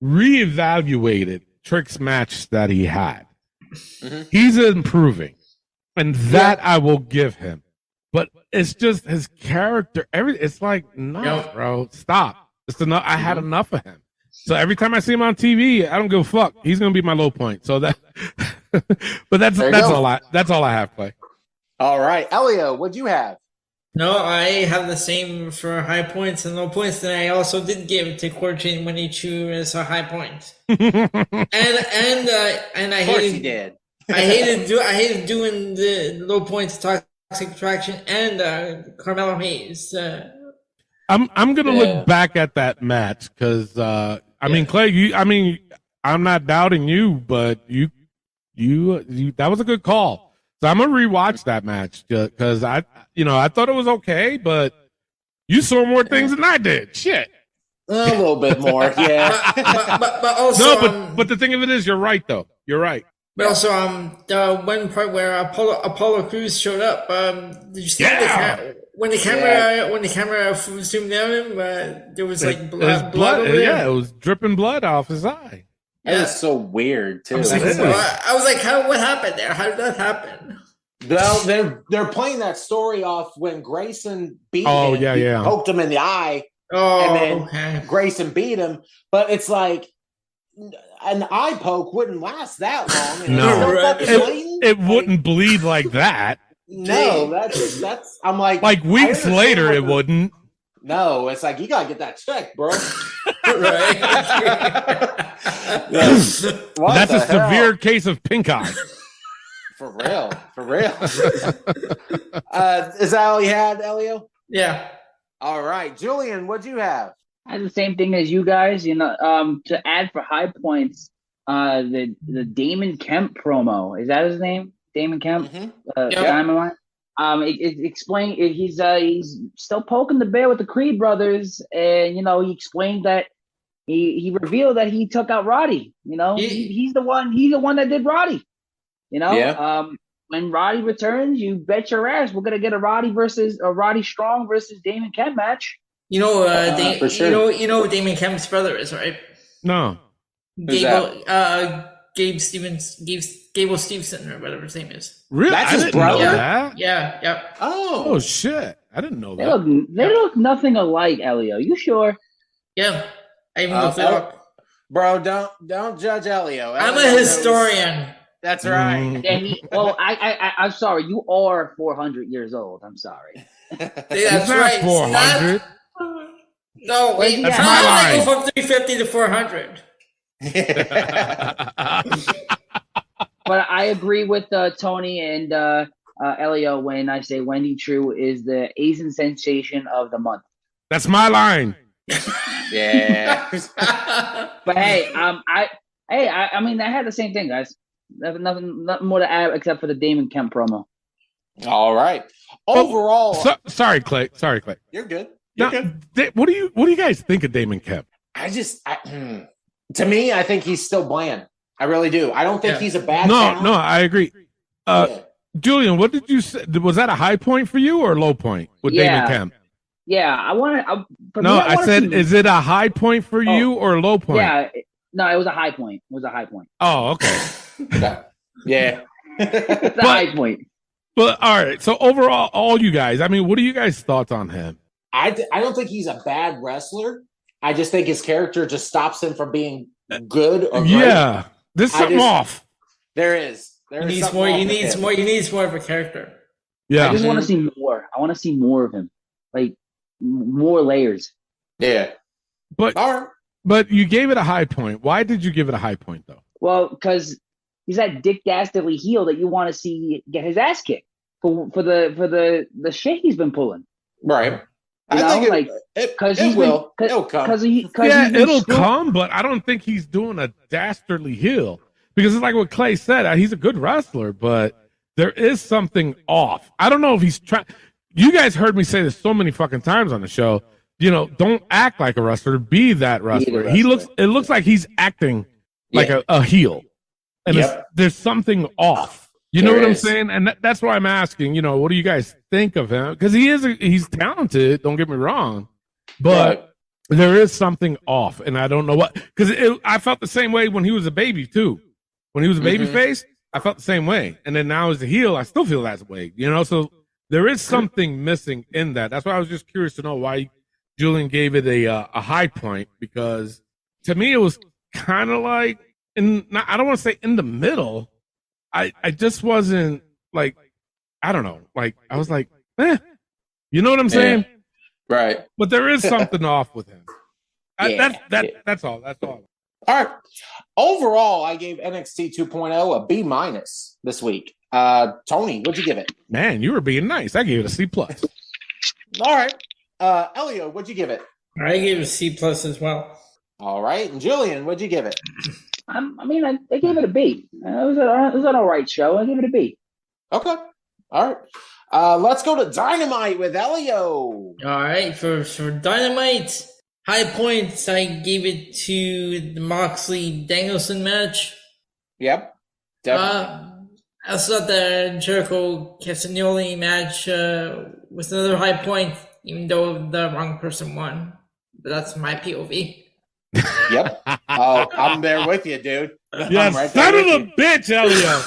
reevaluated Trick's match that he had. Mm-hmm. He's improving. And that I will give him. But it's just his character. It's like, no, bro, stop. It's enough. I had enough of him. So every time I see him on TV, I don't give a fuck. He's going to be my low point. So that, but that's all I have, Clay. All right. Elio, what'd you have? No, I have the same for high points and low points that I also did give to Corchin when he chose a high point. and I hated. I hated doing the low points, Toxic Attraction, and Carmelo Hayes. I'm gonna look back at that match because I mean, Clay, I'm not doubting you, but you that was a good call. So I'm gonna rewatch that match because I thought it was okay, but you saw more things than I did. Shit. A little bit more, yeah. but also, but the thing of it is, you're right though. You're right. But also, the one part where Apollo Crews showed up, did you see when the camera zoomed down him? There was like blood over there. Yeah, it was dripping blood off his eye. That was so weird too. I was like, what happened there? How did that happen? Well, they're playing that story off when Grayson beat him. Yeah. Poked him in the eye. and then Grayson beat him. But it's like an eye poke wouldn't last that long. And No, it wouldn't bleed like that. No, that's. I'm like weeks later, it wouldn't. No, it's like you gotta get that checked, bro. Right? That's a severe case of pink eye. For real. Is that all you had, Elio? Yeah. All right, Julian, what'd you have? I had the same thing as you guys. To add for high points, the Damon Kemp promo, is that his name? Damon Kemp, Dynamite. It explained he's still poking the bear with the Creed brothers, and he explained that he revealed that he took out Roddy. He's the one that did Roddy. When Roddy returns, you bet your ass we're gonna get a Roddy Strong versus Damon Kemp match. For sure. You know who Damon Kemp's brother is, right? No. Gable Stevenson, or whatever his name is. Really? That's his brother? Yeah. Yeah. Oh shit! I didn't know that. They look nothing alike, Elio. You sure? Yeah. I even looked it up. Bro, don't judge Elio. I'm a historian. That's right. I'm sorry. You are 400 years old. I'm sorry. That's right. 400. No, wait. That's how my did I go from 350 to 400? But I agree with Tony and Elio when I say Wendy True is the Asian sensation of the month. That's my line. Yeah. But hey, I mean, I had the same thing, guys. Nothing more to add except for the Damon Kemp promo. All right. Overall, sorry, Clay. You're good. What do you guys think of Damon Kemp? To me, I think he's still bland. I really do. I don't think he's a bad talent. No, I agree. Julian, what did you say? Was that a high point for you or a low point with Damon Kemp? Yeah, I said, is it a high point for you or a low point? Yeah, no, it was a high point. Oh, okay. Yeah. It's a high point. But all right, so overall, all you guys, I mean, what are you guys' thoughts on him? I don't think he's a bad wrestler. I just think his character just stops him from being good or great. Yeah, there's something off. There is. He needs more of a character. Yeah. I just want to see more. I want to see more of him. Like, more layers. Yeah. But you gave it a high point. Why did you give it a high point, though? Well, because he's that Dick Dastardly heel that you want to see get his ass kicked for the shit he's been pulling. Right. It'll come, but I don't think he's doing a dastardly heel because it's like what Clay said. He's a good wrestler, but there is something off. I don't know if he's trying. You guys heard me say this so many fucking times on the show. Don't act like a wrestler. Be that wrestler. It looks like he's acting like a heel, and there's something off. You know what I'm saying? And that's why I'm asking, what do you guys think of him? Because he's talented, don't get me wrong. But there is something off, and I don't know what. Because I felt the same way when he was a baby, too. When he was a baby face, I felt the same way. And then now as a heel, I still feel that way. So there is something missing in that. That's why I was just curious to know why Julian gave it a high point. Because to me, it was kind of like, I don't want to say in the middle. I just wasn't like, I don't know. Like, I was like, you know what I'm saying? Right. But there is something off with him. That's all. That's all. All right. Overall, I gave NXT 2.0 a B- this week. Tony, what'd you give it? Man, you were being nice. I gave it a C+. All right. Elio, what'd you give it? I gave it a C+ as well. All right. And Julian, what'd you give it? I gave it a B. It was an all right show. I gave it a B. Okay. All right. Let's go to Dynamite with Elio. All right. For Dynamite, high points, I gave it to the Moxley-Danielson match. Yep. Definitely. I thought the Jericho-Castagnoli match was another high point, even though the wrong person won. But that's my POV. Yep. I'm there with you, dude. Yeah, right, son of a bitch, Elio.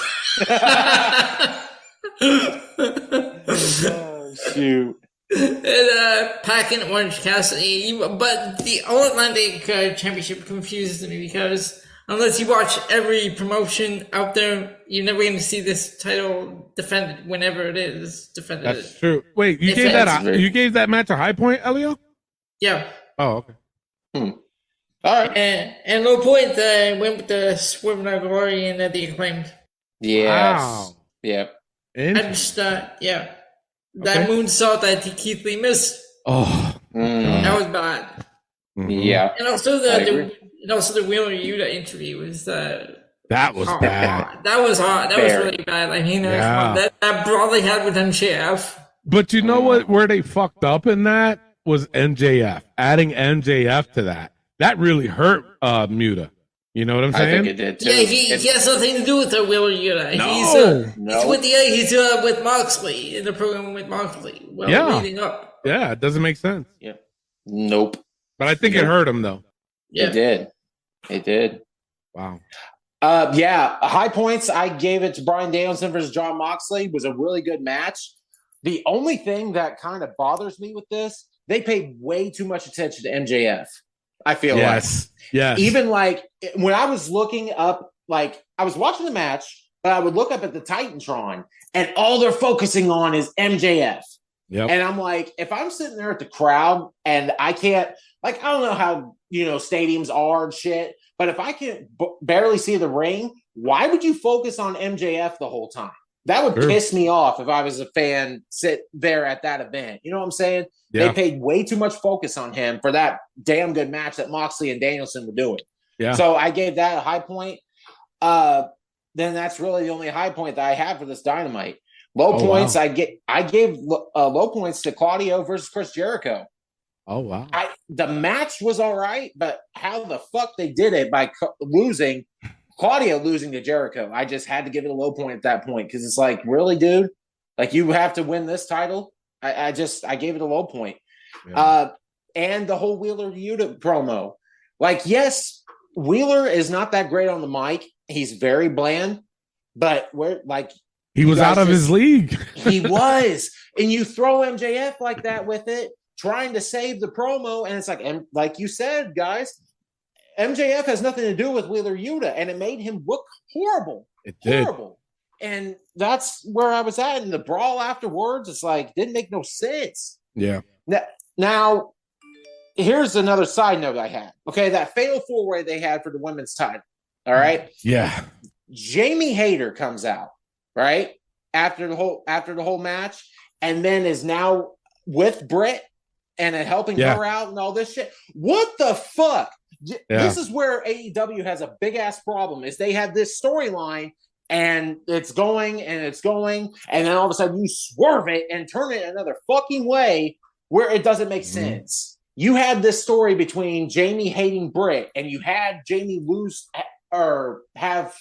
Oh, shoot. And Pac and Orange Cassidy. But the All-Atlantic Championship confuses me because unless you watch every promotion out there, you're never going to see this title defended whenever it is defended. That's true. Wait, you gave that match a high point, Elio? Yeah. Oh, okay. All right. And low point went with the Swerve and Glory and the Acclaimed. Yes. Wow. Yep. I just, that moonsault that Keith Lee missed. Oh, that was bad. Yeah. And also the Wheeler Yuta interview was that was bad. That was hard. That was really bad. I mean, that brawl they had with MJF. But you know what? Where they fucked up in that was MJF. Adding MJF to that really hurt Muta. You know what I'm saying? I think it did too. Yeah, he has nothing to do with the Wheeler Yuta. He's with Moxley in the program with Moxley. Leading up. Yeah, it doesn't make sense. Yeah. Nope. But I think it hurt him though. Yeah. It did. Wow. High points. I gave it to Bryan Danielson versus Jon Moxley. It was a really good match. The only thing that kind of bothers me with this, they paid way too much attention to MJF. I feel like. Yes. Even like when I was looking up, like I was watching the match, but I would look up at the Titantron and all they're focusing on is MJF. Yep. And I'm like, if I'm sitting there at the crowd and I can't, like, I don't know how, stadiums are and shit, but if I can barely see the ring, why would you focus on MJF the whole time? That would piss me off if I was a fan sit there at that event. You know what I'm saying? Yeah. They paid way too much focus on him for that damn good match that Moxley and Danielson were doing. Yeah. So I gave that a high point. Then that's really the only high point that I have for this Dynamite. Low points, wow. I gave low points to Claudio versus Chris Jericho. Oh, wow. The match was all right, but how the fuck they did it by Claudio losing to Jericho. I just had to give it a low point at that point because it's like, really, dude? Like, you have to win this title? I gave it a low point. Yeah. And the whole Wheeler Yuta promo. Like, yes, Wheeler is not that great on the mic. He's very bland, but he was out of his league. He was. And you throw MJF like that with it, trying to save the promo, and it's like you said, guys, MJF has nothing to do with Wheeler Yuta, and it made him look horrible. It did. Horrible. And that's where I was at. And the brawl afterwards, it's like, didn't make no sense. Yeah. Now, here's another side note I had. Okay, that fatal four-way they had for the women's title. All right? Yeah. Jamie Hayter comes out, right? After the whole match, and then is now with Britt and helping her out and all this shit. What the fuck? Yeah. This is where AEW has a big ass problem. Is they have this storyline and it's going, and then all of a sudden you swerve it and turn it another fucking way where it doesn't make sense. You had this story between Jamie hating Britt, and you had Jamie lose or have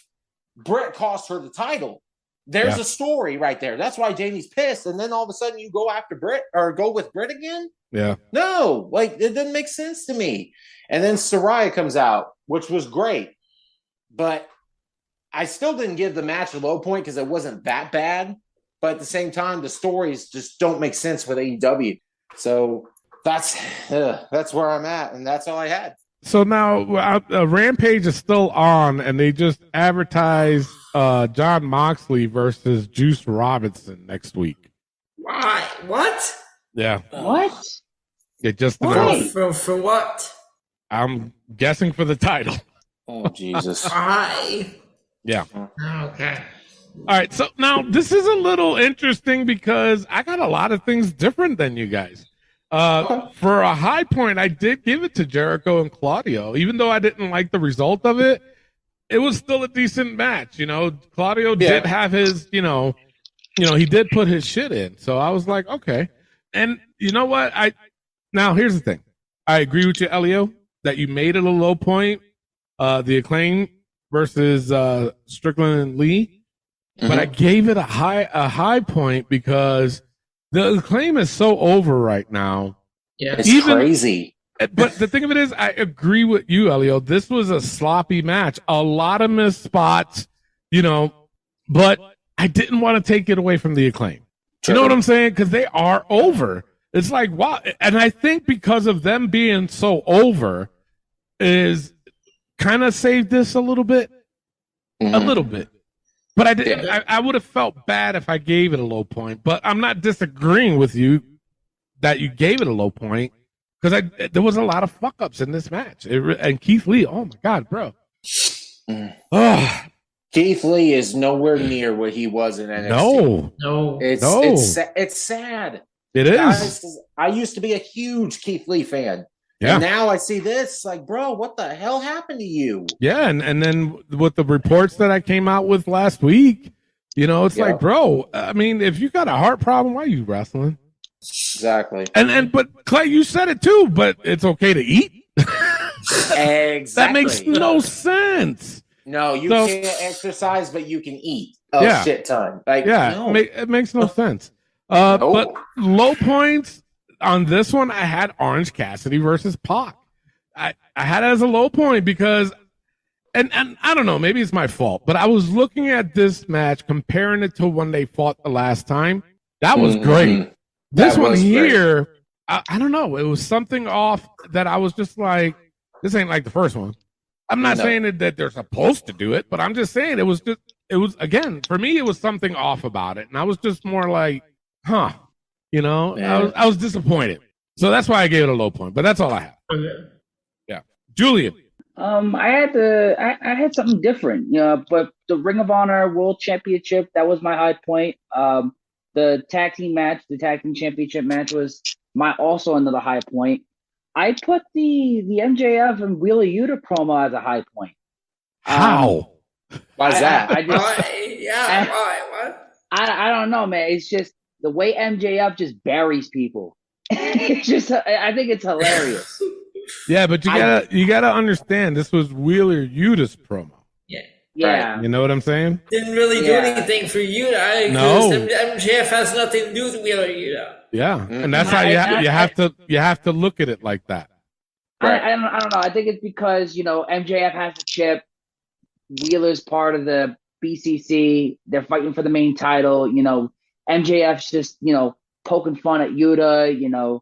Britt cost her the title. There's a story right there. That's why Jamie's pissed. And then all of a sudden you go after Britt or go with Britt again? Yeah. No, like, it didn't make sense to me. And then Sarray comes out, which was great. But I still didn't give the match a low point because it wasn't that bad. But at the same time, the stories just don't make sense with AEW. So that's where I'm at. And that's all I had. So now Rampage is still on, and they just advertised Jon Moxley versus Juice Robinson next week. Why? What? Yeah. What? It just announced. For what? I'm guessing for the title. Oh, Jesus. Why? Yeah. Okay. All right. So now this is a little interesting because I got a lot of things different than you guys. For a high point, I did give it to Jericho and Claudio, even though I didn't like the result of it. It was still a decent match. Claudio did have his, he did put his shit in. So I was like, okay. And you know what? Now here's the thing. I agree with you, Elio, that you made it a low point. The Acclaim versus Strickland and Lee, but I gave it a high point because the Acclaim is so over right now. Yeah, it's crazy. But the thing of it is, I agree with you, Elio. This was a sloppy match. A lot of missed spots, but I didn't want to take it away from the Acclaim. True. You know what I'm saying? Because they are over. It's like, wow. And I think because of them being so over is kind of saved this a little bit. A little bit. But I did. I would have felt bad if I gave it a low point. But I'm not disagreeing with you that you gave it a low point because there was a lot of fuck ups in this match. And Keith Lee, oh my God, bro. Oh. Keith Lee is nowhere near what he was in NXT. No. It's sad. It is. Guys, I used to be a huge Keith Lee fan. Yeah. And now I see this, like, bro, what the hell happened to you? Yeah, and then with the reports that I came out with last week, it's like, bro, I mean, if you got a heart problem, why are you wrestling? Exactly. But Clay, you said it too, but it's okay to eat. Exactly. That makes no sense. No, you can't exercise, but you can eat a shit ton. Like, no. It makes no sense. But low points on this one, I had Orange Cassidy versus Pac. I had it as a low point because, and I don't know, maybe it's my fault, but I was looking at this match, comparing it to when they fought the last time. That was great. This one here, I don't know. It was something off that I was just like, this ain't like the first one. I'm not saying that they're supposed to do it, but I'm just saying it was again, for me, it was something off about it. And I was just more like, huh, I was disappointed. So that's why I gave it a low point, but that's all I have. Yeah. Julian. I had something different, but the Ring of Honor World Championship, that was my high point. The tag team championship match was also another high point. I put the MJF and Wheeler Yuta promo as a high point. How? Why is that? I don't know, man. It's just the way MJF just buries people. It's just, I think it's hilarious. Yeah, but you gotta understand, this was Wheeler Yuta's promo. Yeah. Right. You know what I'm saying? Didn't really do anything for Yuta. No. MJF has nothing to do with Wheeler Yuta. Yeah, and that's how you have to look at it like that. Right. I don't know. I think it's because MJF has the chip. Wheeler's part of the BCC. They're fighting for the main title. MJF's just poking fun at Yuta.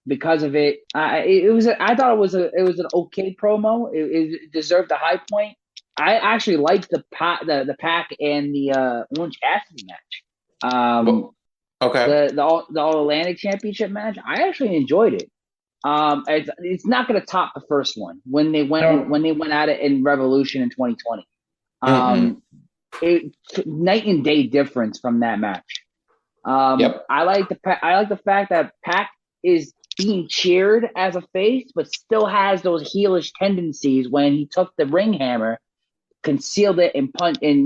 Because of it. I thought it was an okay promo. It deserved a high point. I actually liked the Pac and the Orange Cassidy match. Okay. The All Atlantic Championship match, I actually enjoyed it. It's not going to top the first one when they went at it in Revolution in 2020. Night and day difference from that match. I like the fact that Pac is being cheered as a face, but still has those heelish tendencies when he took the ring hammer, concealed it and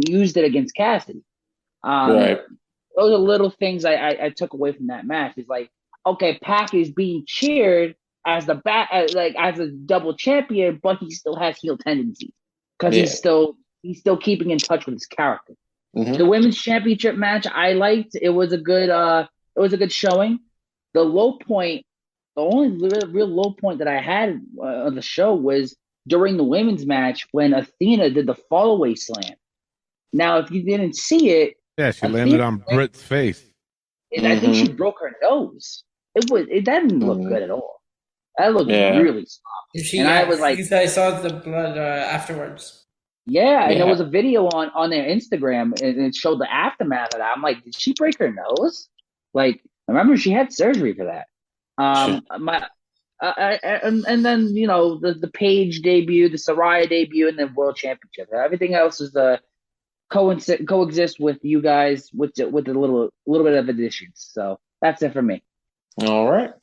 used it against Cassidy. Right. Those are little things I took away from that match. It's like, okay, Pac is being cheered as as a double champion, but he still has heel tendencies because he's still keeping in touch with his character. The women's championship match I liked. It was a good showing. The low point, the only real low point that I had on the show was during the women's match when Athena did the fallaway slam. Now, if you didn't see it, she landed on Britt's face. I think she broke her nose. That didn't look good at all. That looked really soft. I was like, I saw the blood afterwards. Yeah, and there was a video on their Instagram, and it showed the aftermath of that. I'm like, did she break her nose? Like, I remember she had surgery for that. And then the Page debut, the Sarray debut, and the World Championship. Everything else is coexist with you guys with a little bit of additions. So that's it for me. All right.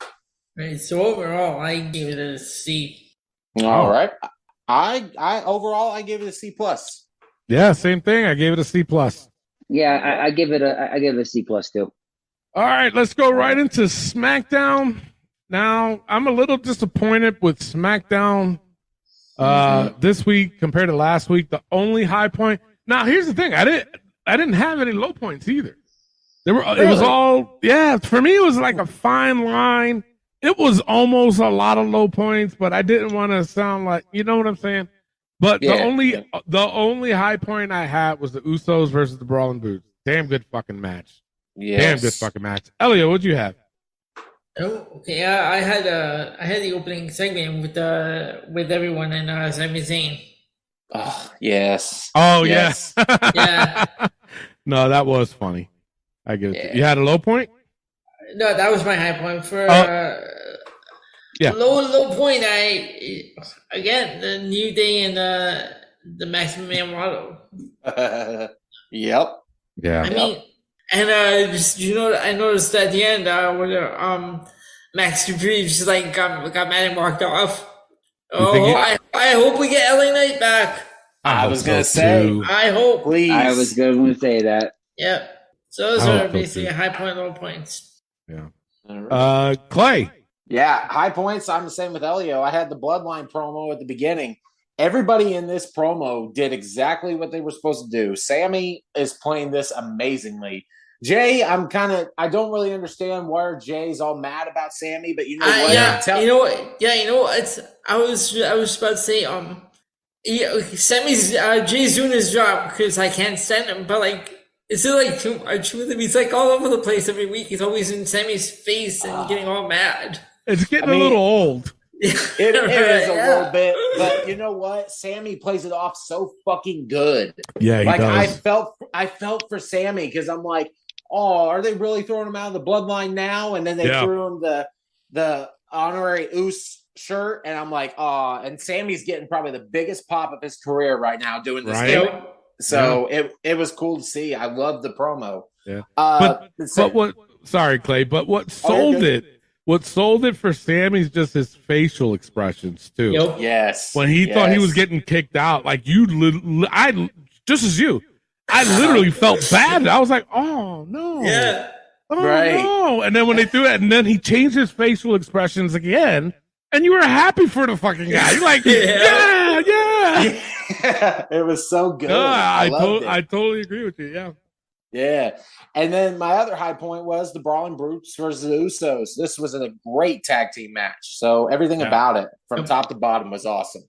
So overall, I give it a C. All right. I overall I gave it a C plus. Yeah, same thing. I gave it a C plus. Yeah, I give it a C plus too. All right, let's go right into SmackDown. Now, I'm a little disappointed with SmackDown this week compared to last week. The only high point. Now, here's the thing. I didn't have any low points either. It was all for me. It was like a fine line. It was almost a lot of low points, but I didn't want to sound like, you know what I'm saying? But the only high point I had was the Usos versus the Brawling Brutes. Damn good fucking match. Yes. Damn good fucking match. Elliot, what'd you have? Oh, okay. I had the opening segment with everyone and Sami Zayn. Oh, yes. Oh, yes. Yeah. No, that was funny. I get it. You had a low point? No, that was my high point. For yeah. Low point, again, the New Day and the Maximum Man model. Yep. Yeah. I mean, and I noticed at the end when Max Dupree just like got mad and walked off. I hope we get LA Knight back. I was gonna say. I hope. Please. I was going to say that. Yeah. So those are basically high point, low points. Yeah. Clay. Yeah, high points. I'm the same with Elio. I had the Bloodline promo at the beginning. Everybody in this promo did exactly what they were supposed to do. Sammy is playing this amazingly. Jay, I don't really understand why Jay's all mad about Sammy, but you know what? I was about to say, Sammy's Jay's doing his job because I can't stand him, but like, is it like too much with him? He's like all over the place every week. He's always in Sammy's face and getting all mad. It's getting a little old. It is a little bit, but you know what? Sammy plays it off so fucking good. Yeah, he does. I felt for Sammy because I'm like, oh, are they really throwing him out of the Bloodline now? And then they threw him the honorary Oos shirt, and I'm like, oh, and Sammy's getting probably the biggest pop of his career right now doing this thing. So it was cool to see. I love the promo. Yeah. But what? Sorry, Clay. But what sold it? What sold it for Sammy's just his facial expressions too. Yep. Yes. When he thought he was getting kicked out, like I just as you, I literally felt bad. I was like, oh no. Yeah. Oh no. And then when they threw it, and then he changed his facial expressions again, and you were happy for the fucking guy. You're like, yeah. It was so good. I totally agree with you. Yeah. Yeah. And then my other high point was the Brawling Brutes versus the Usos. This was a great tag team match. So everything about it from top to bottom was awesome.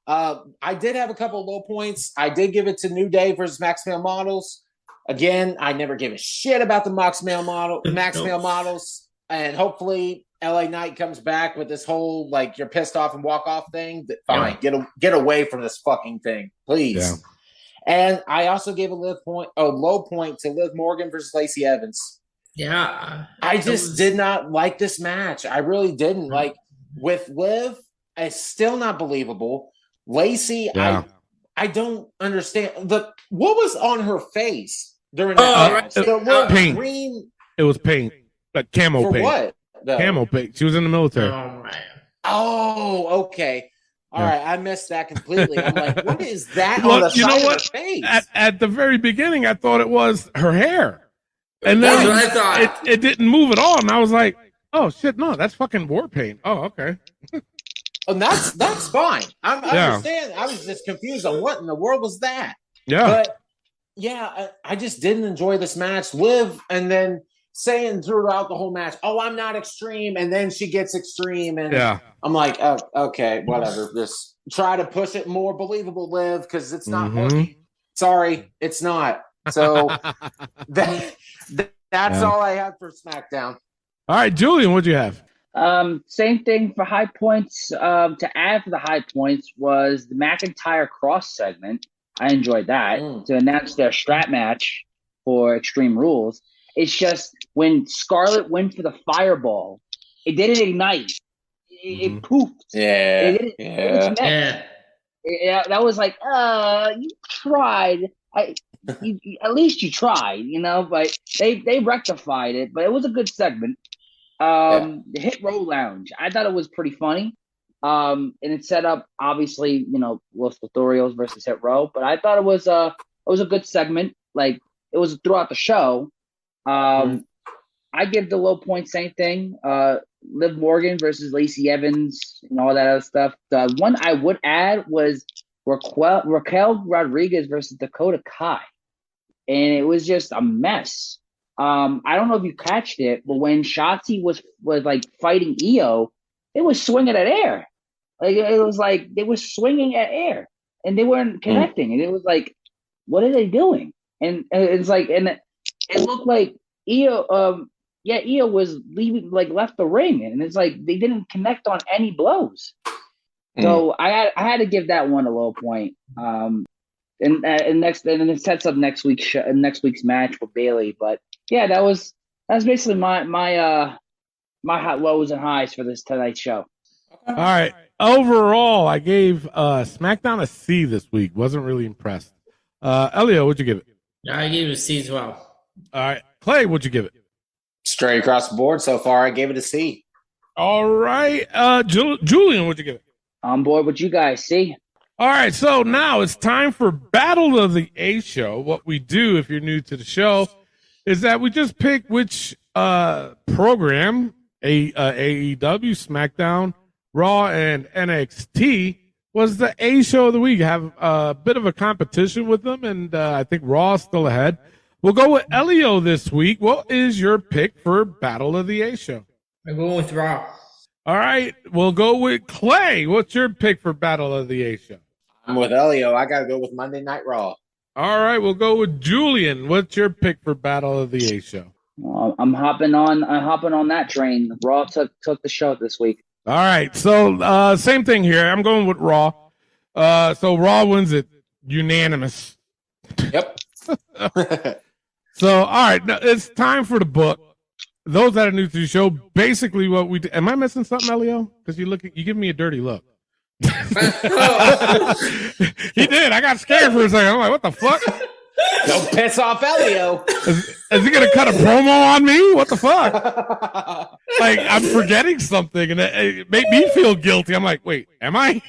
I did have a couple of low points. I did give it to New Day versus Max Male Models. Again, I never give a shit about the Max Male Models. And hopefully LA Knight comes back with this whole, like, you're pissed off and walk off thing. Fine. Get away from this fucking thing, please. Yeah. And I also gave a low point to Liv Morgan versus Lacey Evans. Yeah. I just did not like this match. I really didn't. Like, with Liv, it's still not believable. Lacey, I don't understand. What was on her face during that match? Paint. Green. It was paint. Like camo For paint. what? Camo paint. She was in the military. Oh, man. Oh, okay. All right, I missed that completely. I'm like, what is that on the side of her face? At the very beginning, I thought it was her hair. And then That's what I thought. It didn't move at all. And I was like, oh, shit, no, that's fucking war paint. Oh, okay. And that's fine. I understand. I was just confused on what in the world was that. Yeah. But, yeah, I just didn't enjoy this match. Liv, and then saying throughout the whole match, oh, I'm not extreme, and then she gets extreme, and I'm like, oh, okay, whatever. Just try to push it more believable, Liv, because it's not working. Sorry, it's not. So that's all I have for SmackDown. All right, Julian, what'd you have? Same thing for high points. To add for the high points was the McIntyre Cross segment. I enjoyed that to announce their strap match for Extreme Rules. It's just when Scarlett went for the fireball, it didn't ignite. It poofed. Yeah. Yeah, that was like, you tried. At least you tried, but they rectified it. But it was a good segment. The Hit Row Lounge, I thought it was pretty funny. And it set up, obviously, Los Lotharios versus Hit Row. But I thought it was a good segment. Like, it was throughout the show. I give the low point, same thing. Liv Morgan versus Lacey Evans and all that other stuff. The one I would add was Raquel Rodriguez versus Dakota Kai. And it was just a mess. I don't know if you catched it, but when Shotzi was like fighting Io, it was swinging at air. Like, it was like they were swinging at air and they weren't connecting. And it was like, what are they doing? And it's like, and it looked like Io, yet Io was left the ring, and it's like they didn't connect on any blows. So I had to give that one a low point. And it sets up next week's match with Bayley. But yeah, that's basically my hot lows and highs for this tonight's show. All right. Overall, I gave SmackDown a C this week. Wasn't really impressed. Elio, what'd you give it? I gave it a C as well. All right. Clay, what'd you give it? Straight across the board so far, I gave it a C. All right. Julian, what'd you give it? On board with you guys. C. All right. So now it's time for Battle of the A Show. What we do, if you're new to the show, is that we just pick which program, AEW, SmackDown, Raw, and NXT, was the A Show of the week. Have a bit of a competition with them, and I think Raw is still ahead. We'll go with Elio this week. What is your pick for Battle of the A Show? I'm going with Raw. All right. We'll go with Clay. What's your pick for Battle of the A Show? I'm with Elio. I got to go with Monday Night Raw. All right. We'll go with Julian. What's your pick for Battle of the A Show? I'm hopping on that train. Raw took the show this week. All right. So same thing here. I'm going with Raw. So Raw wins it unanimous. Yep. So, all right. Now it's time for the book. Those that are new to the show, basically what we do. Am I missing something, Elio? Because you give me a dirty look. He did. I got scared for a second. I'm like, what the fuck? Don't piss off Elio. Is he going to cut a promo on me? What the fuck? Like, I'm forgetting something, and it made me feel guilty. I'm like, wait, am I?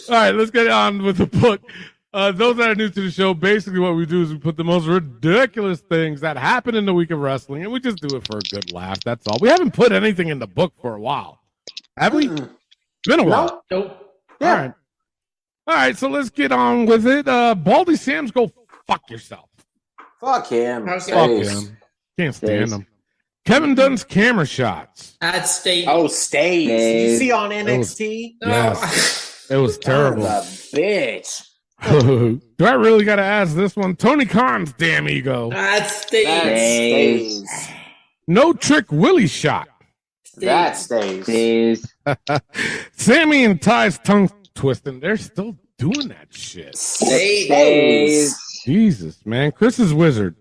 All right, let's get on with the book. Those that are new to the show, basically what we do is we put the most ridiculous things that happen in the week of wrestling, and we just do it for a good laugh. That's all. We haven't put anything in the book for a while. Have we? It's been a while. Nope. Yeah. All right, so let's get on with it. Baldy Sam's, go fuck yourself. Fuck him. Fuck him. Can't stand him. Kevin Dunn's camera shots. At State. Oh, State. Did you see on NXT? Yes. It was terrible. Bitch. Do I really got to ask this one? Tony Khan's damn ego. That stays. No Trick Willie shot. That stays. Sammy and Ty's tongue twisting. They're still doing that shit. Stays. Jesus, man. Chris's wizard.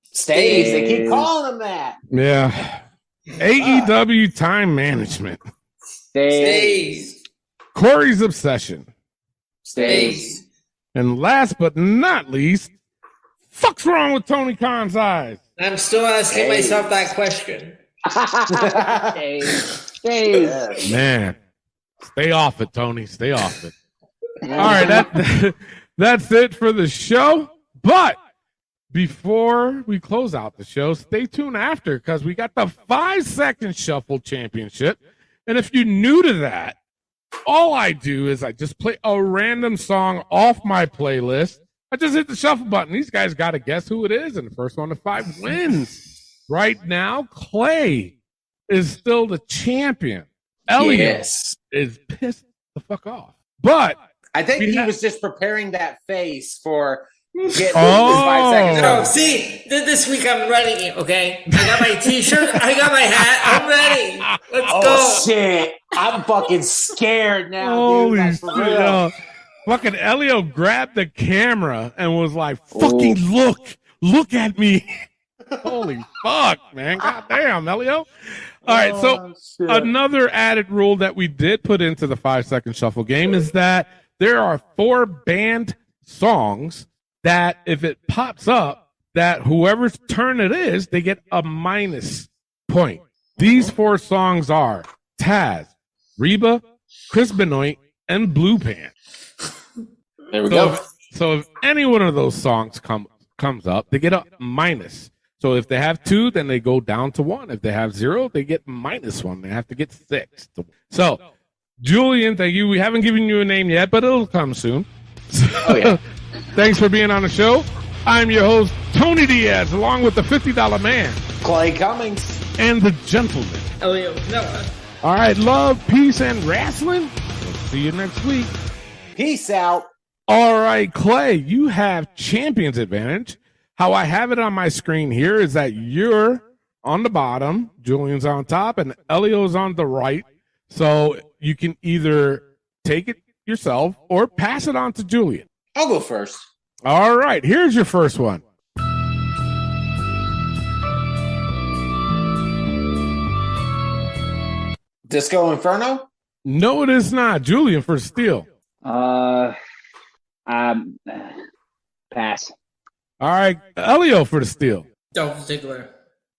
Stays. They keep calling him that. Yeah. AEW time management. Stays. Corey's obsession. Stays. And last but not least, fuck's wrong with Tony Khan's eyes? I'm still asking myself that question. Stays. Man, stay off it, Tony. Stay off it. All right, that's it for the show. But before we close out the show, stay tuned after because we got the 5-second shuffle championship. And if you're new to that, all I do is I just play a random song off my playlist. I just hit the shuffle button. These guys got to guess who it is, and the first one to 5 wins. Right now, Clay is still the champion. Elliot is pissed the fuck off. But I think he was just preparing that face for getting 5 seconds. No, see, this week I'm ready, okay? I got my t-shirt, I got my hat, I'm ready. Let's go. Oh, shit. I'm fucking scared now, holy dude. shit. Fucking Elio grabbed the camera and was like, fucking look at me. Holy fuck, man. Goddamn, Elio. All right, so another added rule that we did put into the 5-second shuffle game is that there are 4 banned songs that if it pops up, that whoever's turn it is, they get a minus point. These 4 songs are Taz, Reba, Chris Benoit, and Blue Pants. There we go. So if any one of those songs comes up, they get a minus. So if they have 2, then they go down to 1. If they have 0, they get -1. They have to get 6. So, Julian, thank you. We haven't given you a name yet, but it'll come soon. Oh, yeah. Thanks for being on the show. I'm your host, Tony Diaz, along with the $50 man, Clay Cummings, and the gentleman, Elio Noah. All right, love, peace, and wrestling. We'll see you next week. Peace out. All right, Clay, you have champion's advantage. How I have it on my screen here is that you're on the bottom, Julian's on top, and Elio's on the right. So you can either take it yourself or pass it on to Julian. I'll go first. All right, here's your first one. Disco Inferno? No, it is not. Julian for steal. Pass. All right, Elio for the steal. Dolph Ziggler.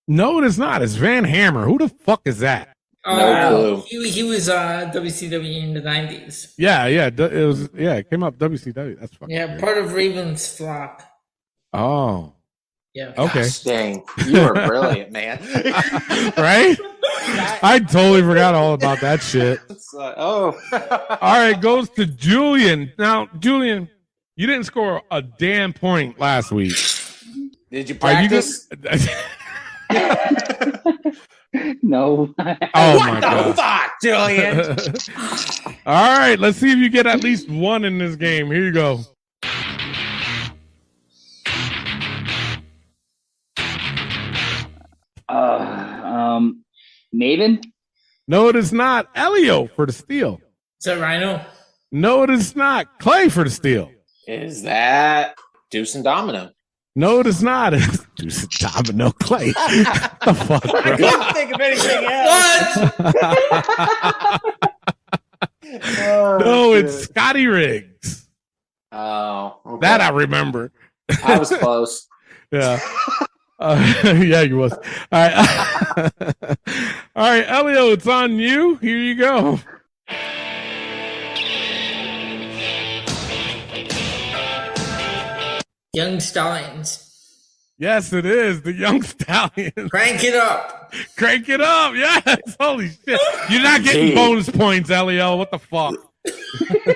No, it is not. It's Van Hammer. Who the fuck is that? No clue. He was WCW in the 90s. Yeah. It came up WCW. That's fucking weird. Part of Raven's flock. Oh. Yeah. Okay. Gosh, dang. You were brilliant, man. Right? I totally forgot all about that shit. All right, goes to Julian. Now, Julian, you didn't score a damn point last week. Did you practice? No. Oh my God. Fuck, Julian. All right, let's see if you get at least one in this game. Here you go. Maven? No, it is not. Elio for the steal. Is that Rhino? No, it is not. Clay for the steal. Is that Deuce and Domino? No, it is not. It's Deuce and Domino. Clay. The fuck, bro? I couldn't think of anything else. No, it's Scotty Riggs. Oh, okay. That I remember. I was close. Yeah. Yeah, you was. All right. All right, Elio, it's on you. Here you go. Young Stallions. Yes, it is. The Young Stallions. Crank it up. Crank it up. Yes. Holy shit. You're not getting bonus points, Elio. What the fuck?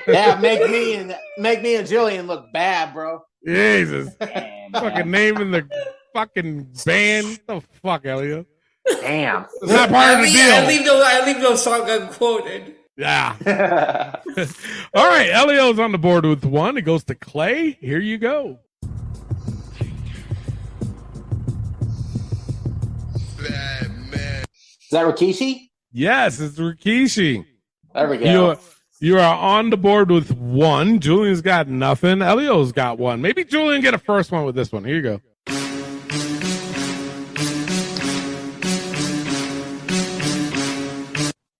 Yeah, make me and Julian look bad, bro. Jesus. Fucking naming the fucking band. What the fuck, Elio? Damn. It's not part of the deal. I leave no song unquoted. Yeah. All right, Elio's on the board with one. It goes to Clay. Here you go. Is that Rikishi? Yes, it's Rikishi. There we go. You are on the board with one. Julian's got nothing. Elio's got one. Maybe Julian get a first one with this one. Here you go.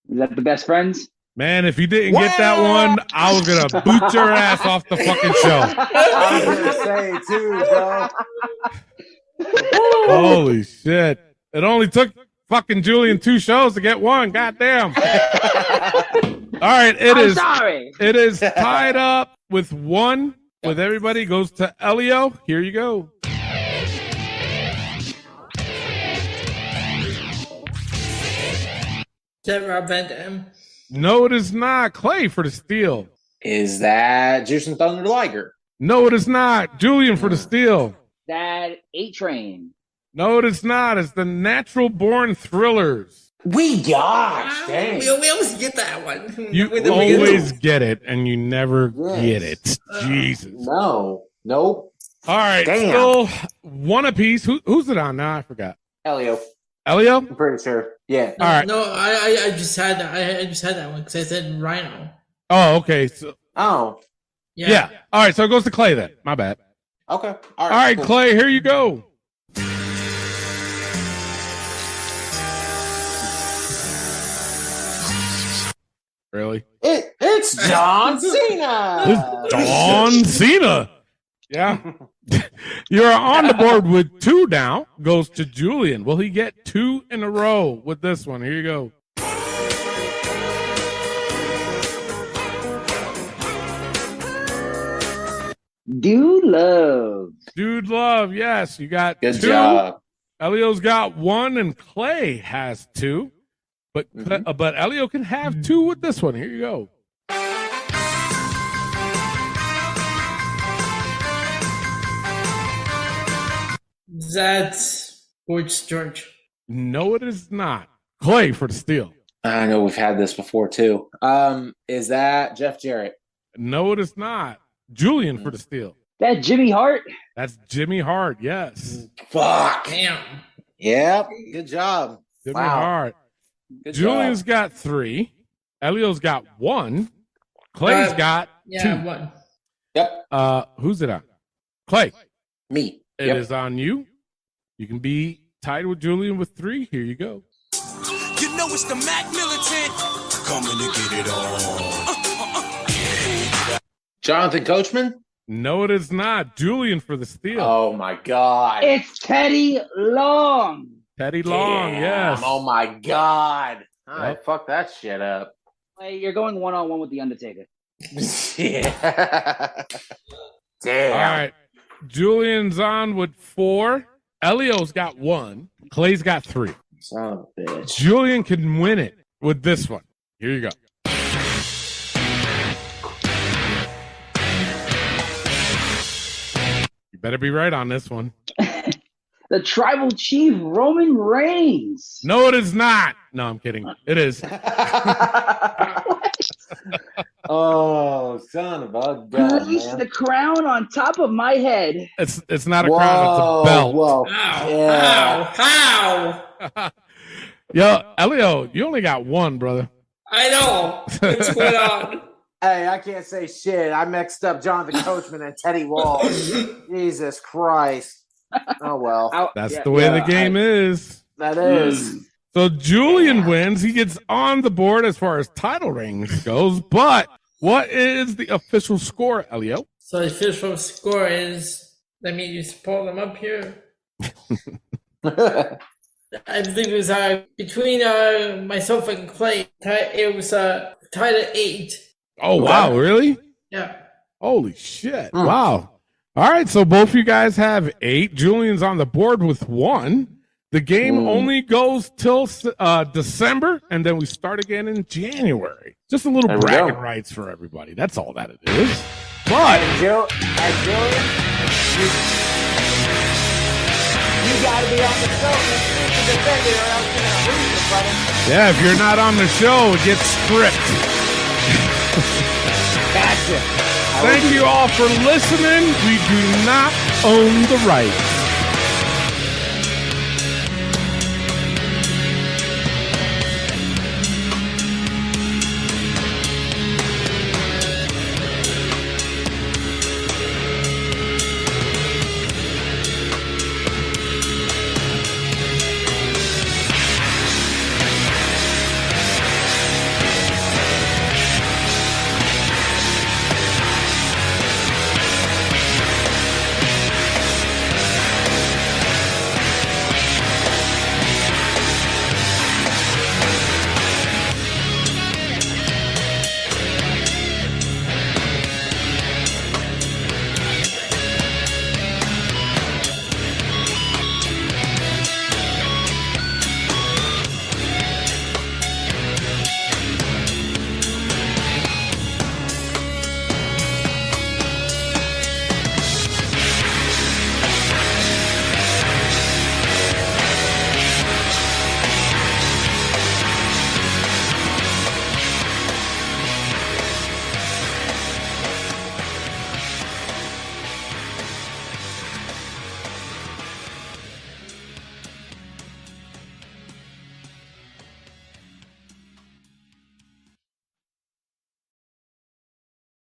Is that the Best Friends? Man, if you didn't get that one, I was going to boot your ass off the fucking show. I was going to say, too, bro. Holy shit. It only took fucking Julian 2 shows to get one. Goddamn. All right, it is tied up with one. With everybody, goes to Elio. Here you go. Is that Rob Van Dam? No, it is not. Clay for the steal. Is that Juice and Thunder Liger? No, it is not. Julian for the steal. That A-Train. No, it is not. It's the Natural Born Thrillers. Gosh, dang. We always get that one. You always get it, and you never get it. Jesus. No. Nope. All right. Damn. Still one apiece. Who's it on now? I forgot. Elio. I'm pretty sure. Yeah. All right. No, I just had that. I just had that one because I said Rhino. Oh, okay. So, yeah. All right. So it goes to Clay then. My bad. Okay. All right, cool. Clay, here you go. Really? It's John Cena. It's John Cena. Yeah. You're on the board with 2 now. Goes to Julian. Will he get 2 in a row with this one? Here you go. Dude Love. Yes, you got Good 2. job. Elio's got 1, and Clay has 2. But Elio can have 2 with this one. Here you go. That's George. No, it is not. Clay for the steal. I know we've had this before too. Is that Jeff Jarrett? No, it is not. Julian for the steal. That Jimmy Hart? That's Jimmy Hart, yes. Fuck. Damn. Yep. Good job. Jimmy Wow. Hart. Good Julian's job. got 3. Elio's got 1. Clay's got 2. 1. Yep. Who's it on? Clay. Me. It is on you. You can be tied with Julian with 3. Here you go. You know it's the Mac Militant. Coming to get it on. Jonathan Coachman? No, it is not. Julian for the steal. Oh, my God. It's Teddy Long. Teddy Long, Damn. yes. Oh, my God. All right, Yep. fuck that shit up. Hey, you're going 1-on-1 with The Undertaker. Yeah. Damn. All right. Julian's on with 4. Elio's got 1. Clay's got 3. Son of a bitch. Julian can win it with this one. Here you go. You better be right on this one. The Tribal Chief, Roman Reigns. No, it is not. No, I'm kidding. It is. Oh, son of a gun, Place man. the crown on top of my head. It's not a crown, it's a belt. Whoa. How? Yeah. How? Yo, Elio, you only got 1, brother. I know. What's going on? Hey, I can't say shit. I mixed up Jonathan Coachman and Teddy Walsh. Jesus Christ. Oh, well. That's the way the game is. That is. So Julian wins. He gets on the board as far as title rings goes. But what is the official score, Elio? So the official score is, let me just pull them up here. I believe it was between myself and Clay. It was tied at 8. Oh, wow. Really? Yeah. Holy shit. Wow. All right. So both of you guys have 8. Julian's on the board with 1. The game only goes till December, and then we start again in January. Just a little bragging rights for everybody. That's all that it is. But Julian, you got to be on the show to defend it, or else you're going to lose it, brother. yeah, if you're not on the show, it gets stripped. Gotcha. Thank you all for listening. We do not own the rights.